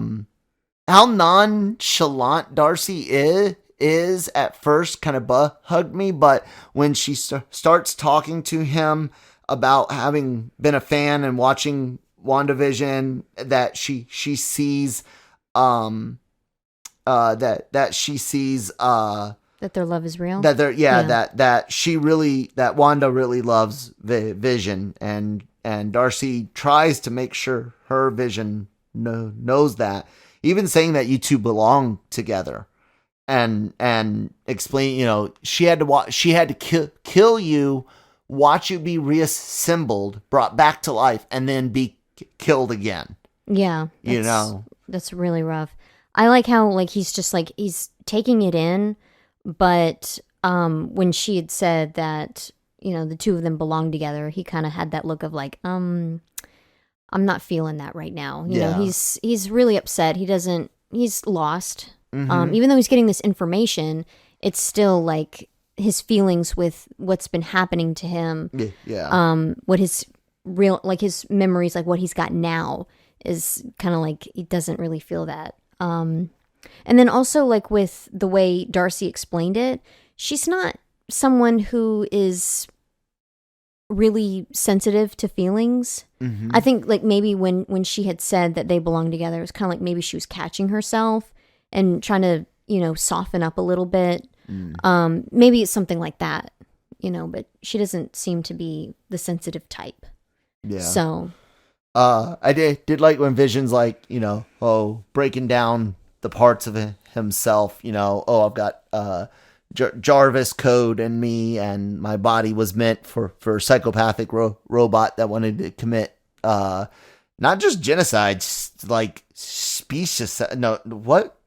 nonchalant Darcy is at first kind of hugged me, but when she starts talking to him about having been a fan and watching WandaVision, that she sees that she sees that their love is real, that that Wanda really loves Vision, and Darcy tries to make sure her Vision knows that, even saying that you two belong together, and explain, she had to kill you, watch you be reassembled, brought back to life, and then be killed again. Yeah, that's really rough. I like how he's just he's taking it in, but when she had said that the two of them belong together, he kind of had that look of I'm not feeling that right now. He's really upset. He's lost. Mm-hmm. Even though he's getting this information, it's still his feelings with what's been happening to him. Yeah. What his his memories, what he's got now, is kind of he doesn't really feel that. And then also with the way Darcy explained it, she's not someone who is really sensitive to feelings. Mm-hmm. I think maybe when she had said that they belong together, it was kind of maybe she was catching herself and trying to soften up a little bit. Maybe it's something like that, but she doesn't seem to be the sensitive type. Yeah. So I did like when Vision's breaking down the parts of himself, I've got Jarvis code in me, and my body was meant for a psychopathic robot that wanted to commit not just genocide, species. No, what?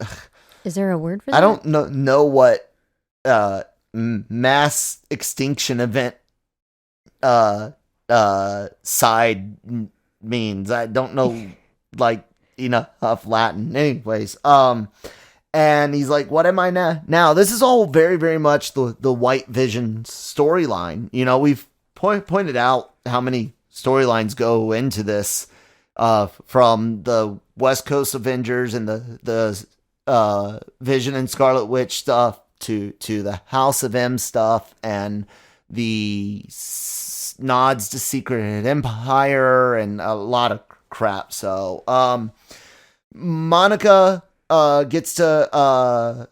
Is there a word for that? I don't know what mass extinction event side means. I don't know enough Latin. Anyways, and he's like, what am I now? This is all very, very much the White Vision storyline. We've pointed out how many storylines go into this, from the West Coast Avengers and the Vision and Scarlet Witch stuff to the House of M stuff and the nods to Secret Empire and a lot of crap. So Monica gets to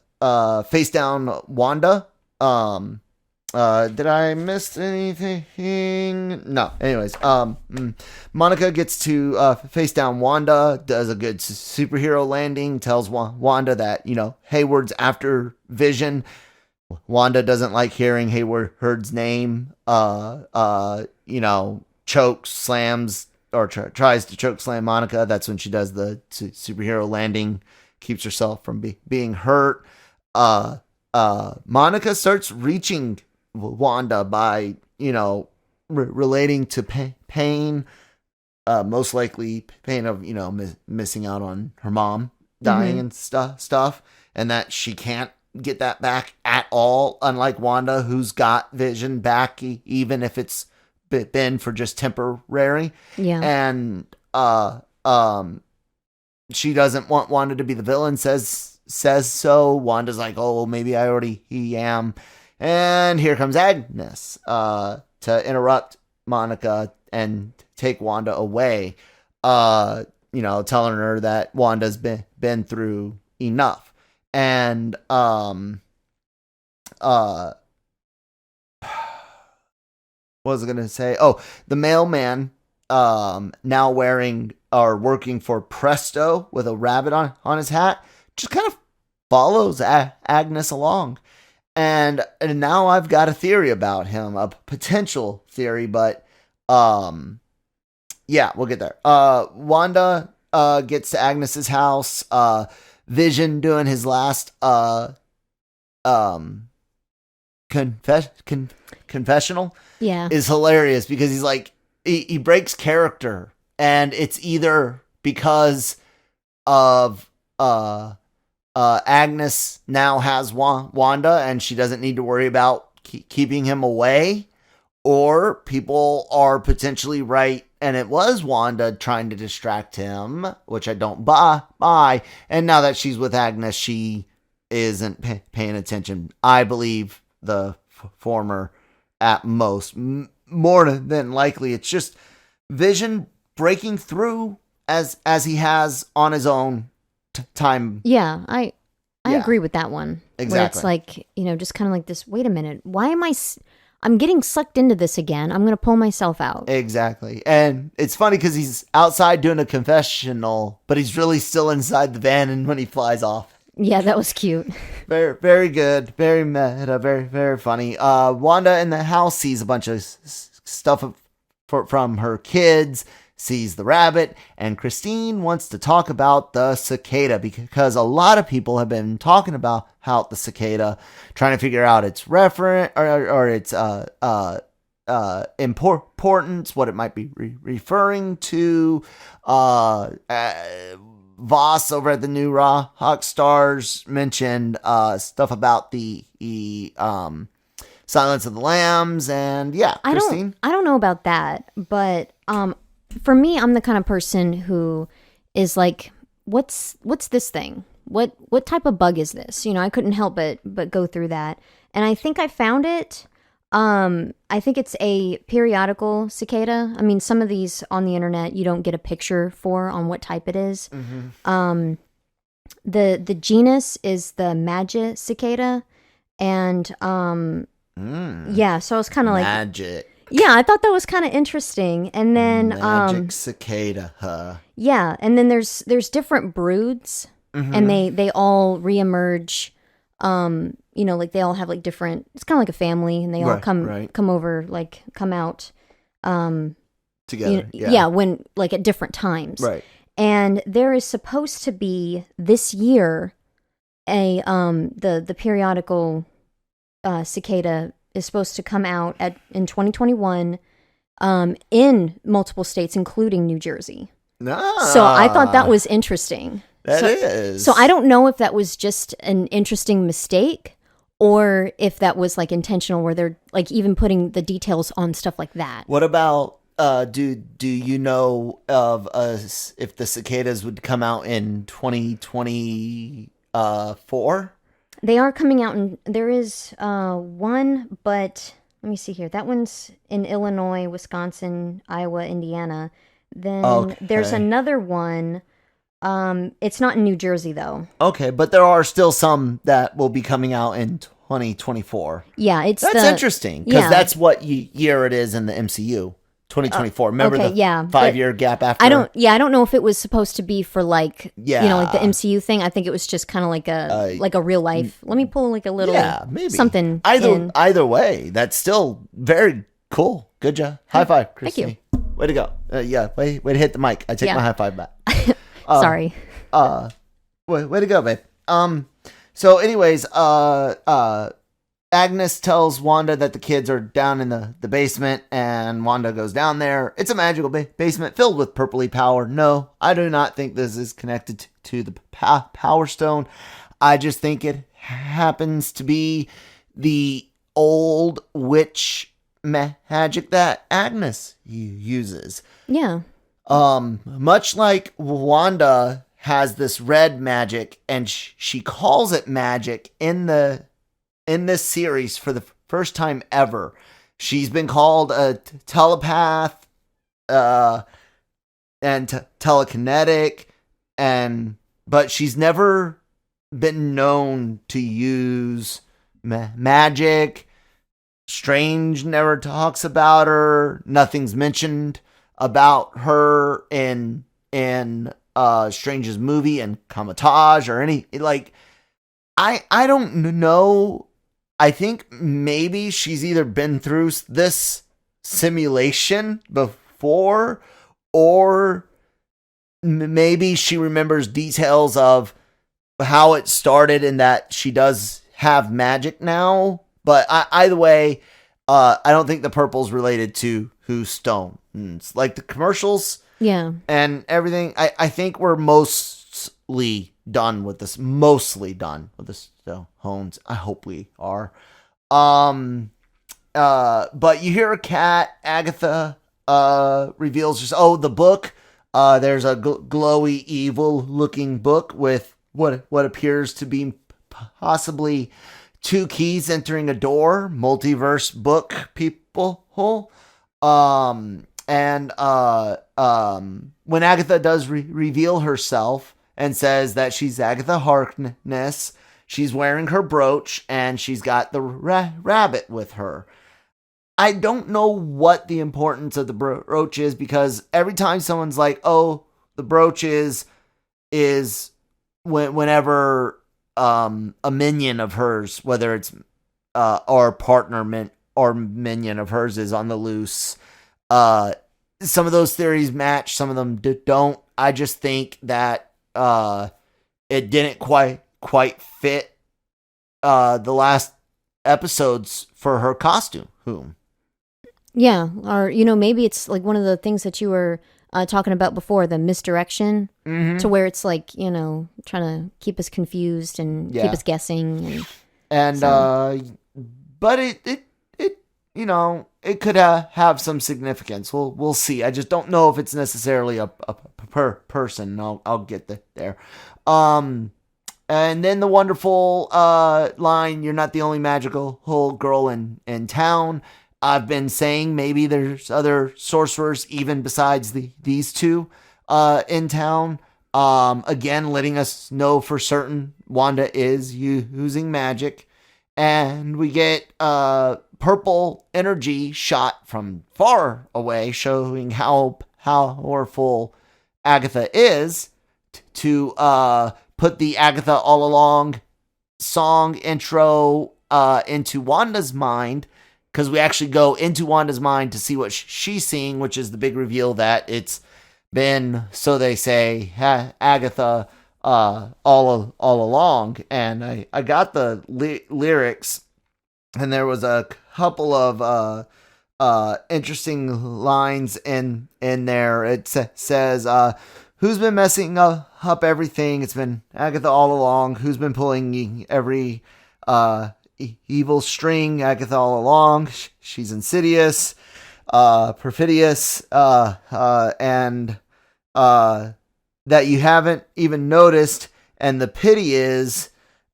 face down Wanda. Did I miss anything? No. Anyways, Monica gets to face down Wanda, does a good superhero landing, tells Wanda that, Hayward's after Vision. Wanda doesn't like hearing Hayward's name. Chokes, slams, or tries to choke slam Monica. That's when she does the superhero landing, keeps herself from being hurt. Monica starts reaching Wanda by, relating to pain, most likely pain of, missing out on her mom dying and stuff, and that she can't get that back at all, unlike Wanda, who's got Vision back, even if it's been for just temporary. Yeah. And she doesn't want Wanda to be the villain, says so. Wanda's like, oh, maybe I already am. And here comes Agnes to interrupt Monica and take Wanda away, telling her that Wanda's been through enough. And what was I going to say? Oh, the mailman now wearing or working for Presto with a rabbit on his hat just kind of follows Agnes along. And now I've got a theory about him, a potential theory, but yeah, we'll get there. Wanda gets to Agnes's house. Vision doing his last confessional is hilarious because he's like he breaks character, and it's either because of Agnes now has Wanda and she doesn't need to worry about keeping him away, or people are potentially right and it was Wanda trying to distract him, which I don't buy. And now that she's with Agnes, she isn't paying attention. I believe the former at most. More than likely, it's just Vision breaking through as he has on his own time. Yeah, I agree with that one. Exactly. Where it's like, just kind of like this, wait a minute, why am I'm getting sucked into this again. I'm going to pull myself out. Exactly. And it's funny because he's outside doing a confessional, but he's really still inside the van and when he flies off. Yeah, that was cute. Very, very good. Very meta. Very, very funny. Wanda in the house sees a bunch of stuff from her kids, sees the rabbit, and Christine wants to talk about the cicada because a lot of people have been talking about how the cicada, trying to figure out its reference or its importance, what it might be referring to. Voss over at the New Rock Stars mentioned stuff about the Silence of the Lambs, and yeah, Christine. I don't know about that, but for me, I'm the kind of person who is like, what's this thing? What type of bug is this? I couldn't help but go through that, and I think I found it. I think it's a periodical cicada. I mean, some of these on the internet you don't get a picture for on what type it is. Mm-hmm. The genus is the Magic cicada, and yeah. So I was kind of like Magic. Yeah, I thought that was kind of interesting. And then Magic cicada, huh? Yeah, and then there's different broods, mm-hmm. and they all reemerge. Like they all have like different. It's kind of like a family, and they all come over, like come out together. When like at different times. Right. And there is supposed to be this year a the periodical cicada is supposed to come out in 2021 in multiple states, including New Jersey. So I thought that was interesting. That is. So I don't know if that was just an interesting mistake or if that was like intentional, where they're like even putting the details on stuff like that. What about do you know of if the cicadas would come out in 2024? They are coming out, and there is one, but let me see here. That one's in Illinois, Wisconsin, Iowa, Indiana. Then there's another one. It's not in New Jersey though. Okay, but there are still some that will be coming out in 2024. Yeah, that's interesting because that's what year it is in the MCU. 2024. Remember the 5-year gap after? I don't know if it was supposed to be for like like the MCU thing. I think it was just kind of like a real life. Let me pull like a little maybe something. Either way, that's still very cool. Good job. High five, Christine. Thank you. Way to go. Way to hit the mic. I take my high five back. Sorry. Way to go, babe. So anyways, Agnes tells Wanda that the kids are down in the basement, and Wanda goes down there. It's a magical basement filled with purpley power. No, I do not think this is connected to the Power Stone. I just think it happens to be the old witch magic that Agnes uses. Yeah. Much like Wanda has this red magic, and she calls it magic in this series for the first time ever. She's been called a telepath, and telekinetic, but she's never been known to use magic. Strange never talks about her. Nothing's mentioned about her in Strange's movie and Kamatage or any, like, I don't know. I think maybe she's either been through this simulation before, or maybe she remembers details of how it started and that she does have magic now. But either way, I don't think the purple's related to who's Stone. It's like the commercials, and everything. I think we're mostly done with this. Stones. I hope we are. But you hear a cat. Agatha reveals just the book. There's a glowy, evil-looking book with what appears to be possibly 2 keys entering a door. Multiverse book, people. And when Agatha does reveal herself and says that she's Agatha Harkness, she's wearing her brooch and she's got the rabbit with her. I don't know what the importance of the brooch is, because every time someone's like, oh, the brooch is whenever a minion of hers, whether it's or partner or minion of hers is on the loose. Some of those theories match, some of them don't. I just think that it didn't quite fit the last episodes for her costume. Yeah, or maybe it's like one of the things that you were talking about before, the misdirection, to where it's like, trying to keep us confused and keep us guessing. But it it could have some significance. We'll see. I just don't know if it's necessarily a person. I'll get there. And then the wonderful line, "You're not the only magical whole girl in town." I've been saying maybe there's other sorcerers even besides these 2 in town. Again, letting us know for certain Wanda is using magic. And we get purple energy shot from far away, showing how powerful Agatha is, to put the Agatha All Along song intro into Wanda's mind, because we actually go into Wanda's mind to see what she's seeing, which is the big reveal that it's been, so they say, Agatha all along. And I got the lyrics, and there was a couple of interesting lines in there. It says, "Who's been messing up everything? It's been Agatha all along. Who's been pulling every evil string? Agatha all along. She's insidious, perfidious, and that you haven't even noticed. And the pity is,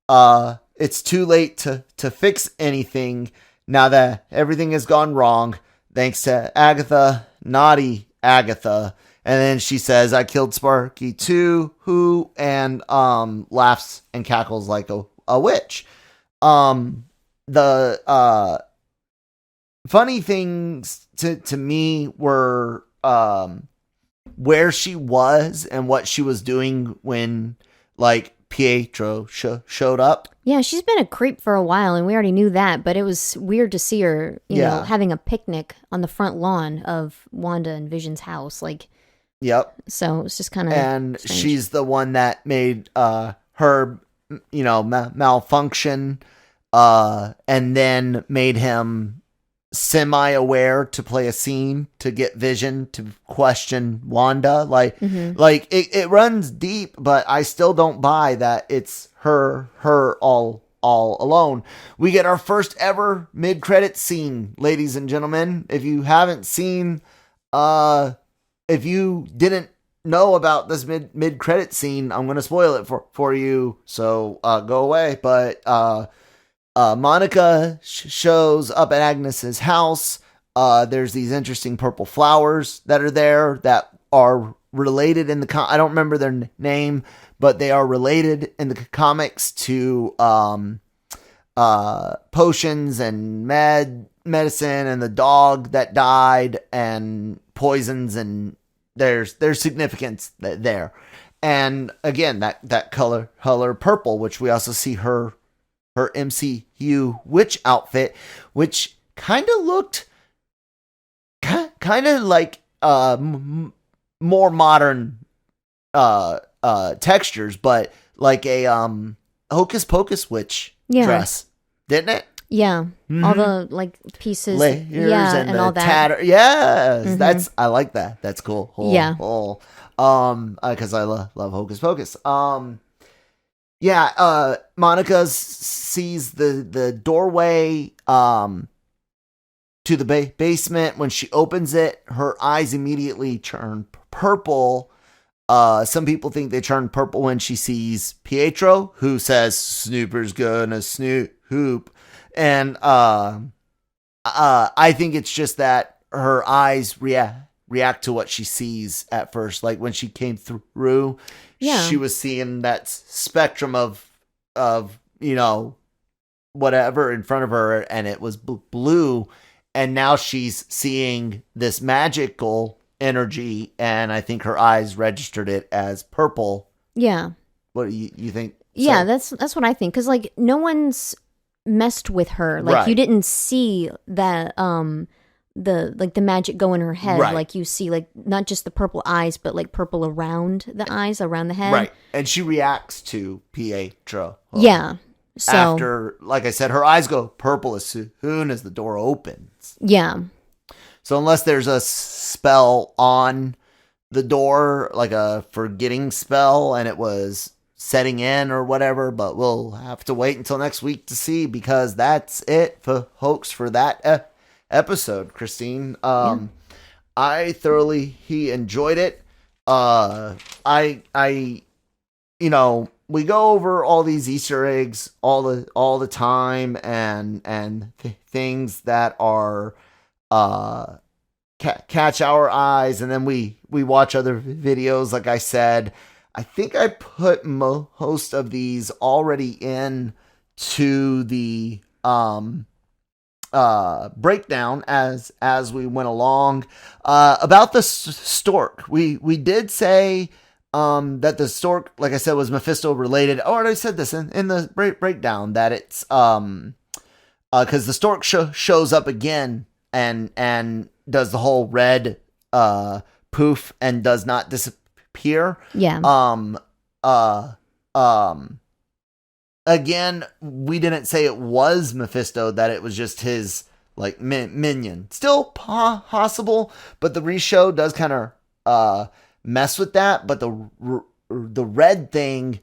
it's too late to fix anything now that everything has gone wrong. Thanks to Agatha, naughty Agatha." And then she says, "I killed Sparky too," and laughs and cackles like a witch. The funny things to me were where she was and what she was doing when, like, Pietro showed up. Yeah, she's been a creep for a while, and we already knew that, but it was weird to see her, you know, having a picnic on the front lawn of Wanda and Vision's house. Like, yep. So it's just kind of And strange. She's the one that made her, malfunction, and then made him semi-aware to play a scene to get Vision to question Wanda. Like it runs deep, but I still don't buy that it's her all all alone. We get our first ever mid-credit scene, ladies and gentlemen. If you haven't seen, if you didn't know about this mid-credit scene, I'm going to spoil it for you, so go away. But Monica shows up at Agnes's house. There's these interesting purple flowers that are there that are related in the I don't remember their name, but they are related in the comics to potions and medicine and the dog that died and poisons, and there's significance there. And again, that color purple, which we also see her MCU witch outfit, which kind of looked kind of like more modern textures, but like a Hocus Pocus witch dress, didn't it? Yeah, all the like pieces, layers, and all that. Tatter. Yes, I like that. That's cool. Because I love Hocus Pocus. Monica sees the doorway to the basement. When she opens it, her eyes immediately turn purple. Some people think they turn purple when she sees Pietro, who says Snooper's gonna snoop. And I think it's just that her eyes react to what she sees at first. Like when she came through, she was seeing that spectrum of whatever in front of her, and it was blue. And now she's seeing this magical energy, and I think her eyes registered it as purple. Yeah. What do you think? Yeah, that's what I think. Because like no one's messed with her. Like you didn't see that the magic go in her head. Right. Like you see like not just the purple eyes, but like purple around the eyes, around the head. Right. And she reacts to Pietro. Yeah. So after, like I said, her eyes go purple as soon as the door opens. Yeah. So unless there's a spell on the door, like a forgetting spell, and it was setting in or whatever, but we'll have to wait until next week to see, because that's it for folks for that episode, Christine. I thoroughly enjoyed it. We go over all these Easter eggs all the time, and things that are catch our eyes, and then we watch other videos. Like I said, I think I put most of these already in to the breakdown as we went along. About the stork, we did say that the stork, like I said, was Mephisto related. Oh, and I said this in the breakdown, that it's because the stork shows up again and does the whole red poof and does not disappear. Yeah. Again, we didn't say it was Mephisto, that it was just his like minion. Still possible, but the reshow does kind of mess with that. But the red thing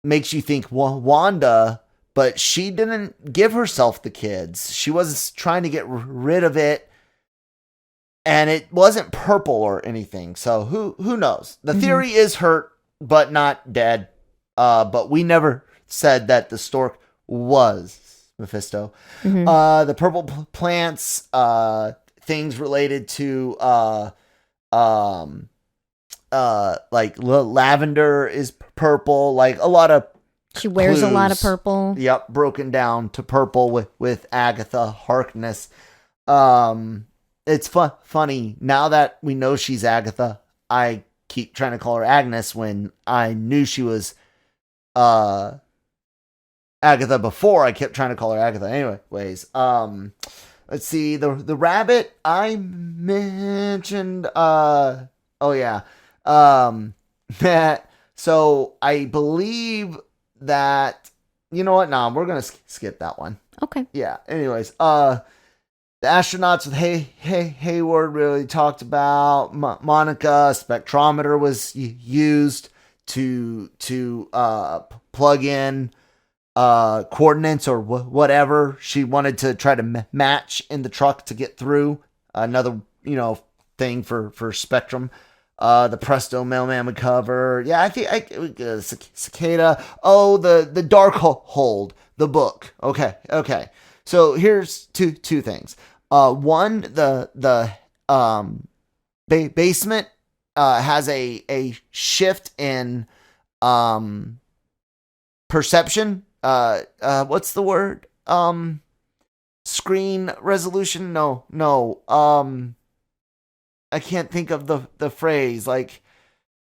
makes you think Wanda, but she didn't give herself the kids. She was trying to get rid of it, and it wasn't purple or anything. So who knows? The theory is hurt, but not dead. But we never said that the stork was Mephisto. The purple plants, things related to like lavender is purple, like a lot of she wears clues. A lot of purple. Yep, broken down to purple with Agatha Harkness. It's funny now that we know she's Agatha. I keep trying to call her Agnes when I knew she was Agatha before. I kept trying to call her Agatha. Anyways, let's see, the rabbit I mentioned. So I believe that, you know what? Nah, we're gonna skip that one. Okay. Yeah. Anyways, the astronauts with Hayward really talked about. Monica spectrometer was used to plug in coordinates or whatever she wanted to try to match in the truck to get through. Another, thing for Spectrum. The Presto Mailman would cover. Yeah, I think Cicada. Oh, the Darkhold, the book. Okay. So here's two things. One, the basement has a shift in perception. What's the word? Screen resolution? No. I can't think of the phrase, like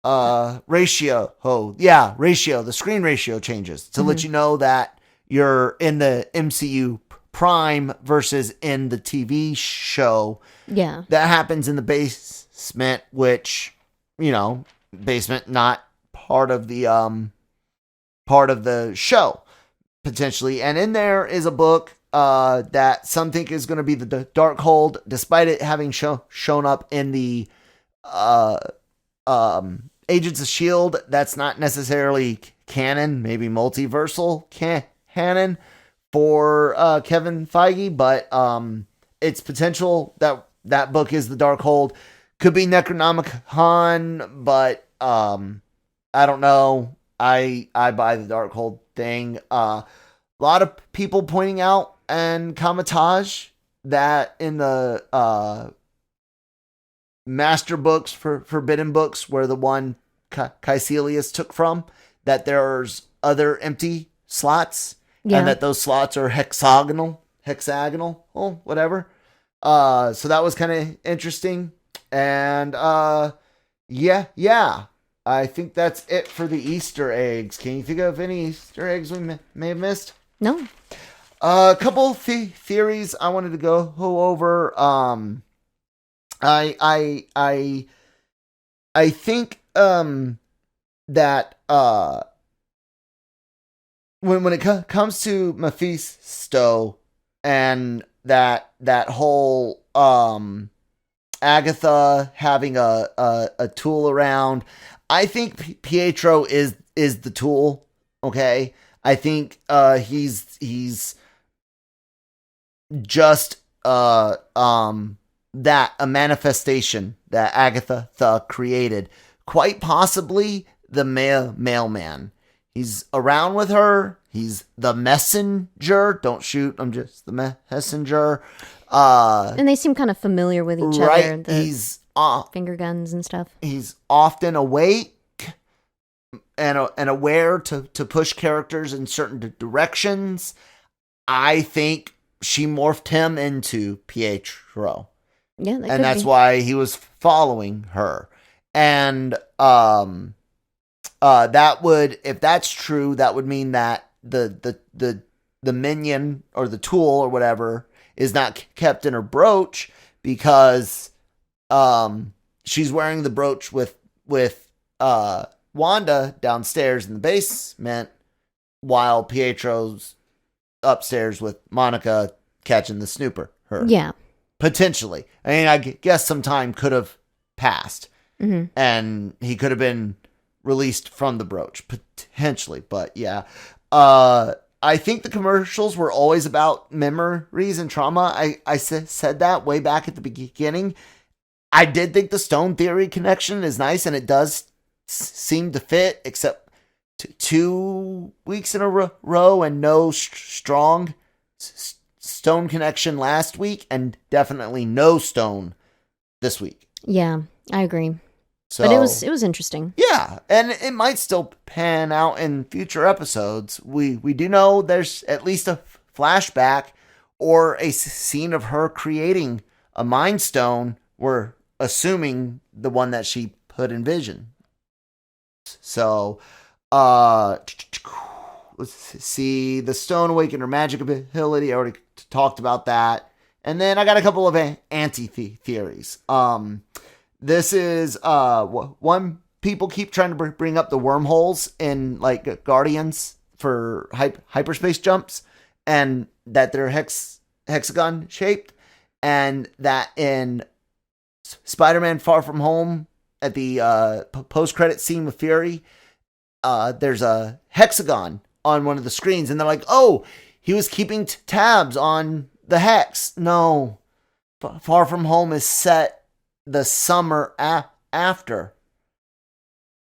ratio. Oh, yeah, ratio. The screen ratio changes to let you know that you're in the MCU Prime versus in the TV show. Yeah. That happens in the basement, which, basement not part of the show potentially. And in there is a book that some think is going to be the Darkhold, despite it having shown up in the Agents of S.H.I.E.L.D. That's not necessarily canon, maybe multiversal canon for Kevin Feige, but it's potential that book is the Darkhold. Could be Necronomicon, but I don't know. I buy the Darkhold thing. A lot of people pointing out and commentage that in the master books for Forbidden Books, where the one Caecilius took from, that there's other empty slots, and that those slots are hexagonal, whatever. So that was kind of interesting. And yeah. I think that's it for the Easter eggs. Can you think of any Easter eggs we may have missed? No. A couple theories I wanted to go over. I think that when it comes to Mephisto and that whole Agatha having a tool around, I think Pietro is the tool. Okay, I think he's just that a manifestation that Agatha created. Quite possibly the mailman. He's around with her. He's the messenger. Don't shoot. I'm just the messenger. And they seem kind of familiar with each other. He's finger guns and stuff. He's often awake and aware to push characters in certain directions. I think she morphed him into Pietro. Yeah, and that's why he was following her. And that would, if that's true, that would mean that the minion or the tool or whatever is not kept in her brooch, because she's wearing the brooch with Wanda downstairs in the basement, while Pietro's upstairs with Monica catching the snooper. Yeah. Potentially. I mean, I guess some time could have passed, and he could have been released from the brooch, potentially. But yeah, I think the commercials were always about memories and trauma. I said that way back at the beginning. I did think the Stone Theory connection is nice, and it does seem to fit, except 2 weeks in a row and no strong Stone connection last week, and definitely no Stone this week. Yeah, I agree. So, but it was interesting. Yeah, and it might still pan out in future episodes. We do know there's at least a flashback or a scene of her creating a Mind Stone. We're assuming the one that she put in Vision. So, let's see. The Stone awakened her magic ability. I already talked about that. And then I got a couple of anti-theories. This is one. People keep trying to bring up the wormholes in like Guardians for hyperspace jumps, and that they're hexagon shaped, and that in Spider-Man Far From Home at the post-credit scene with Fury, there's a hexagon on one of the screens, and they're like, oh, he was keeping tabs on the Hex. No. Far From Home is set the summer after.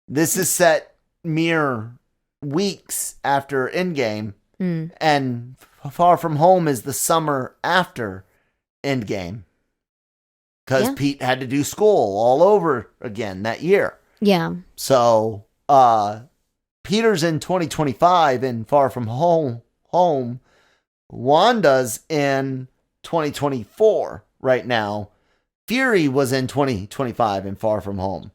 This is set mere weeks after Endgame, and Far From Home is the summer after Endgame. Because Pete had to do school all over again that year. Yeah. So, Peter's in 2025 in Far From Home. Wanda's in 2024 right now. Fury was in 2025 in Far From Home.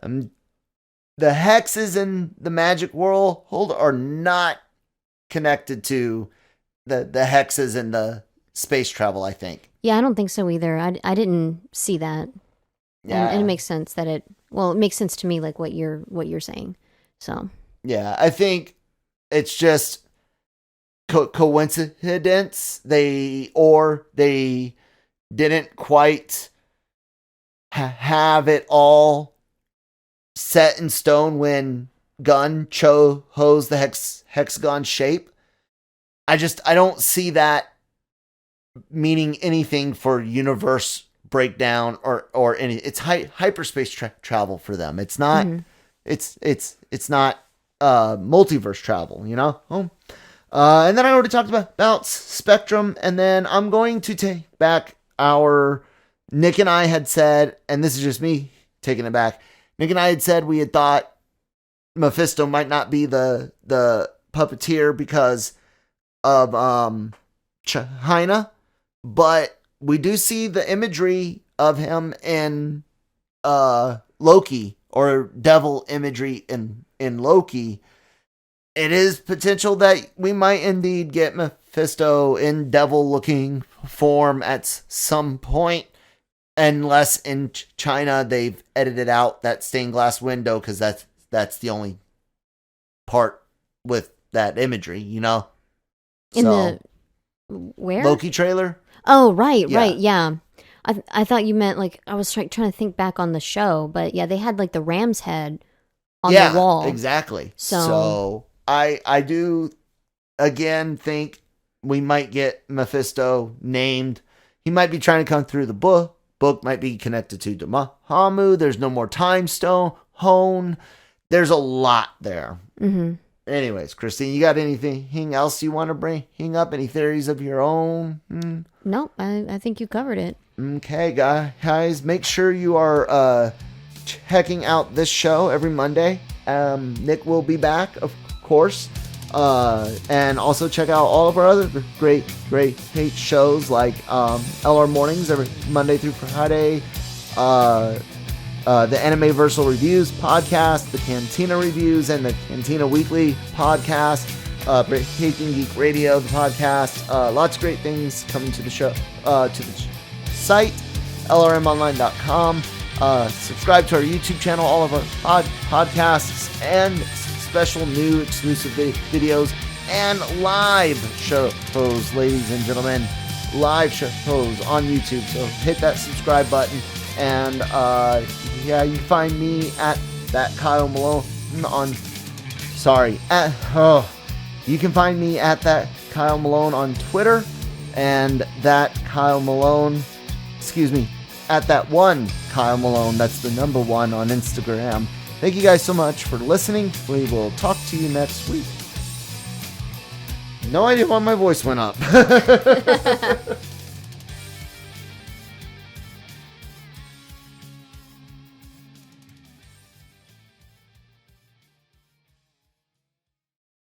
The hexes in the magic world are not connected to the hexes in the space travel, I think. Yeah, I don't think so either. I didn't see that. Yeah. And it makes sense that it makes sense to me, like what you're saying. So yeah, I think it's just coincidence. They didn't quite have it all set in stone when Gunn chose the hexagon shape. I don't see that meaning anything for universe breakdown or any. It's hyperspace travel for them. It's not. It's not multiverse travel. You know. And then I already talked about Spectrum, and then I'm going to take back our Nick and I had said, and this is just me taking it back. Nick and I had said we had thought Mephisto might not be the puppeteer because of China, but we do see the imagery of him in Loki, or devil imagery in Loki. It is potential that we might indeed get Mephisto in devil-looking form at some point, unless in China they've edited out that stained glass window, because that's the only part with that imagery, you know? In the where? Loki trailer? Oh, right, yeah. I thought you meant, like, I was trying to think back on the show, but yeah, they had like the ram's head on the wall. Exactly. So I do again think we might get Mephisto named. He might be trying to come through the book. Book might be connected to Dahamu. There's no more time stone. There's a lot there. Mm-hmm. Anyways, Christine, you got anything else you want to bring up? Any theories of your own? Nope, I think you covered it. Okay, guys, make sure you are checking out this show every Monday. Nick will be back, of course. And also check out all of our other great shows, like LRMornings every Monday through Friday, the Animeversal Reviews podcast, the Cantina Reviews, and the Cantina Weekly podcast, Breaking Geek Radio, the podcast. Lots of great things coming to the show, to the site, LRMonline.com. Subscribe to our YouTube channel, all of our podcasts, and special new exclusive videos and live shows, ladies and gentlemen. Live shows on YouTube. So hit that subscribe button. And you can find me at that Kyle Malone you can find me at that Kyle Malone on Twitter, and that Kyle Malone, at that one Kyle Malone, that's the number 1 on Instagram. Thank you guys so much for listening. We will talk to you next week. No idea why my voice went up.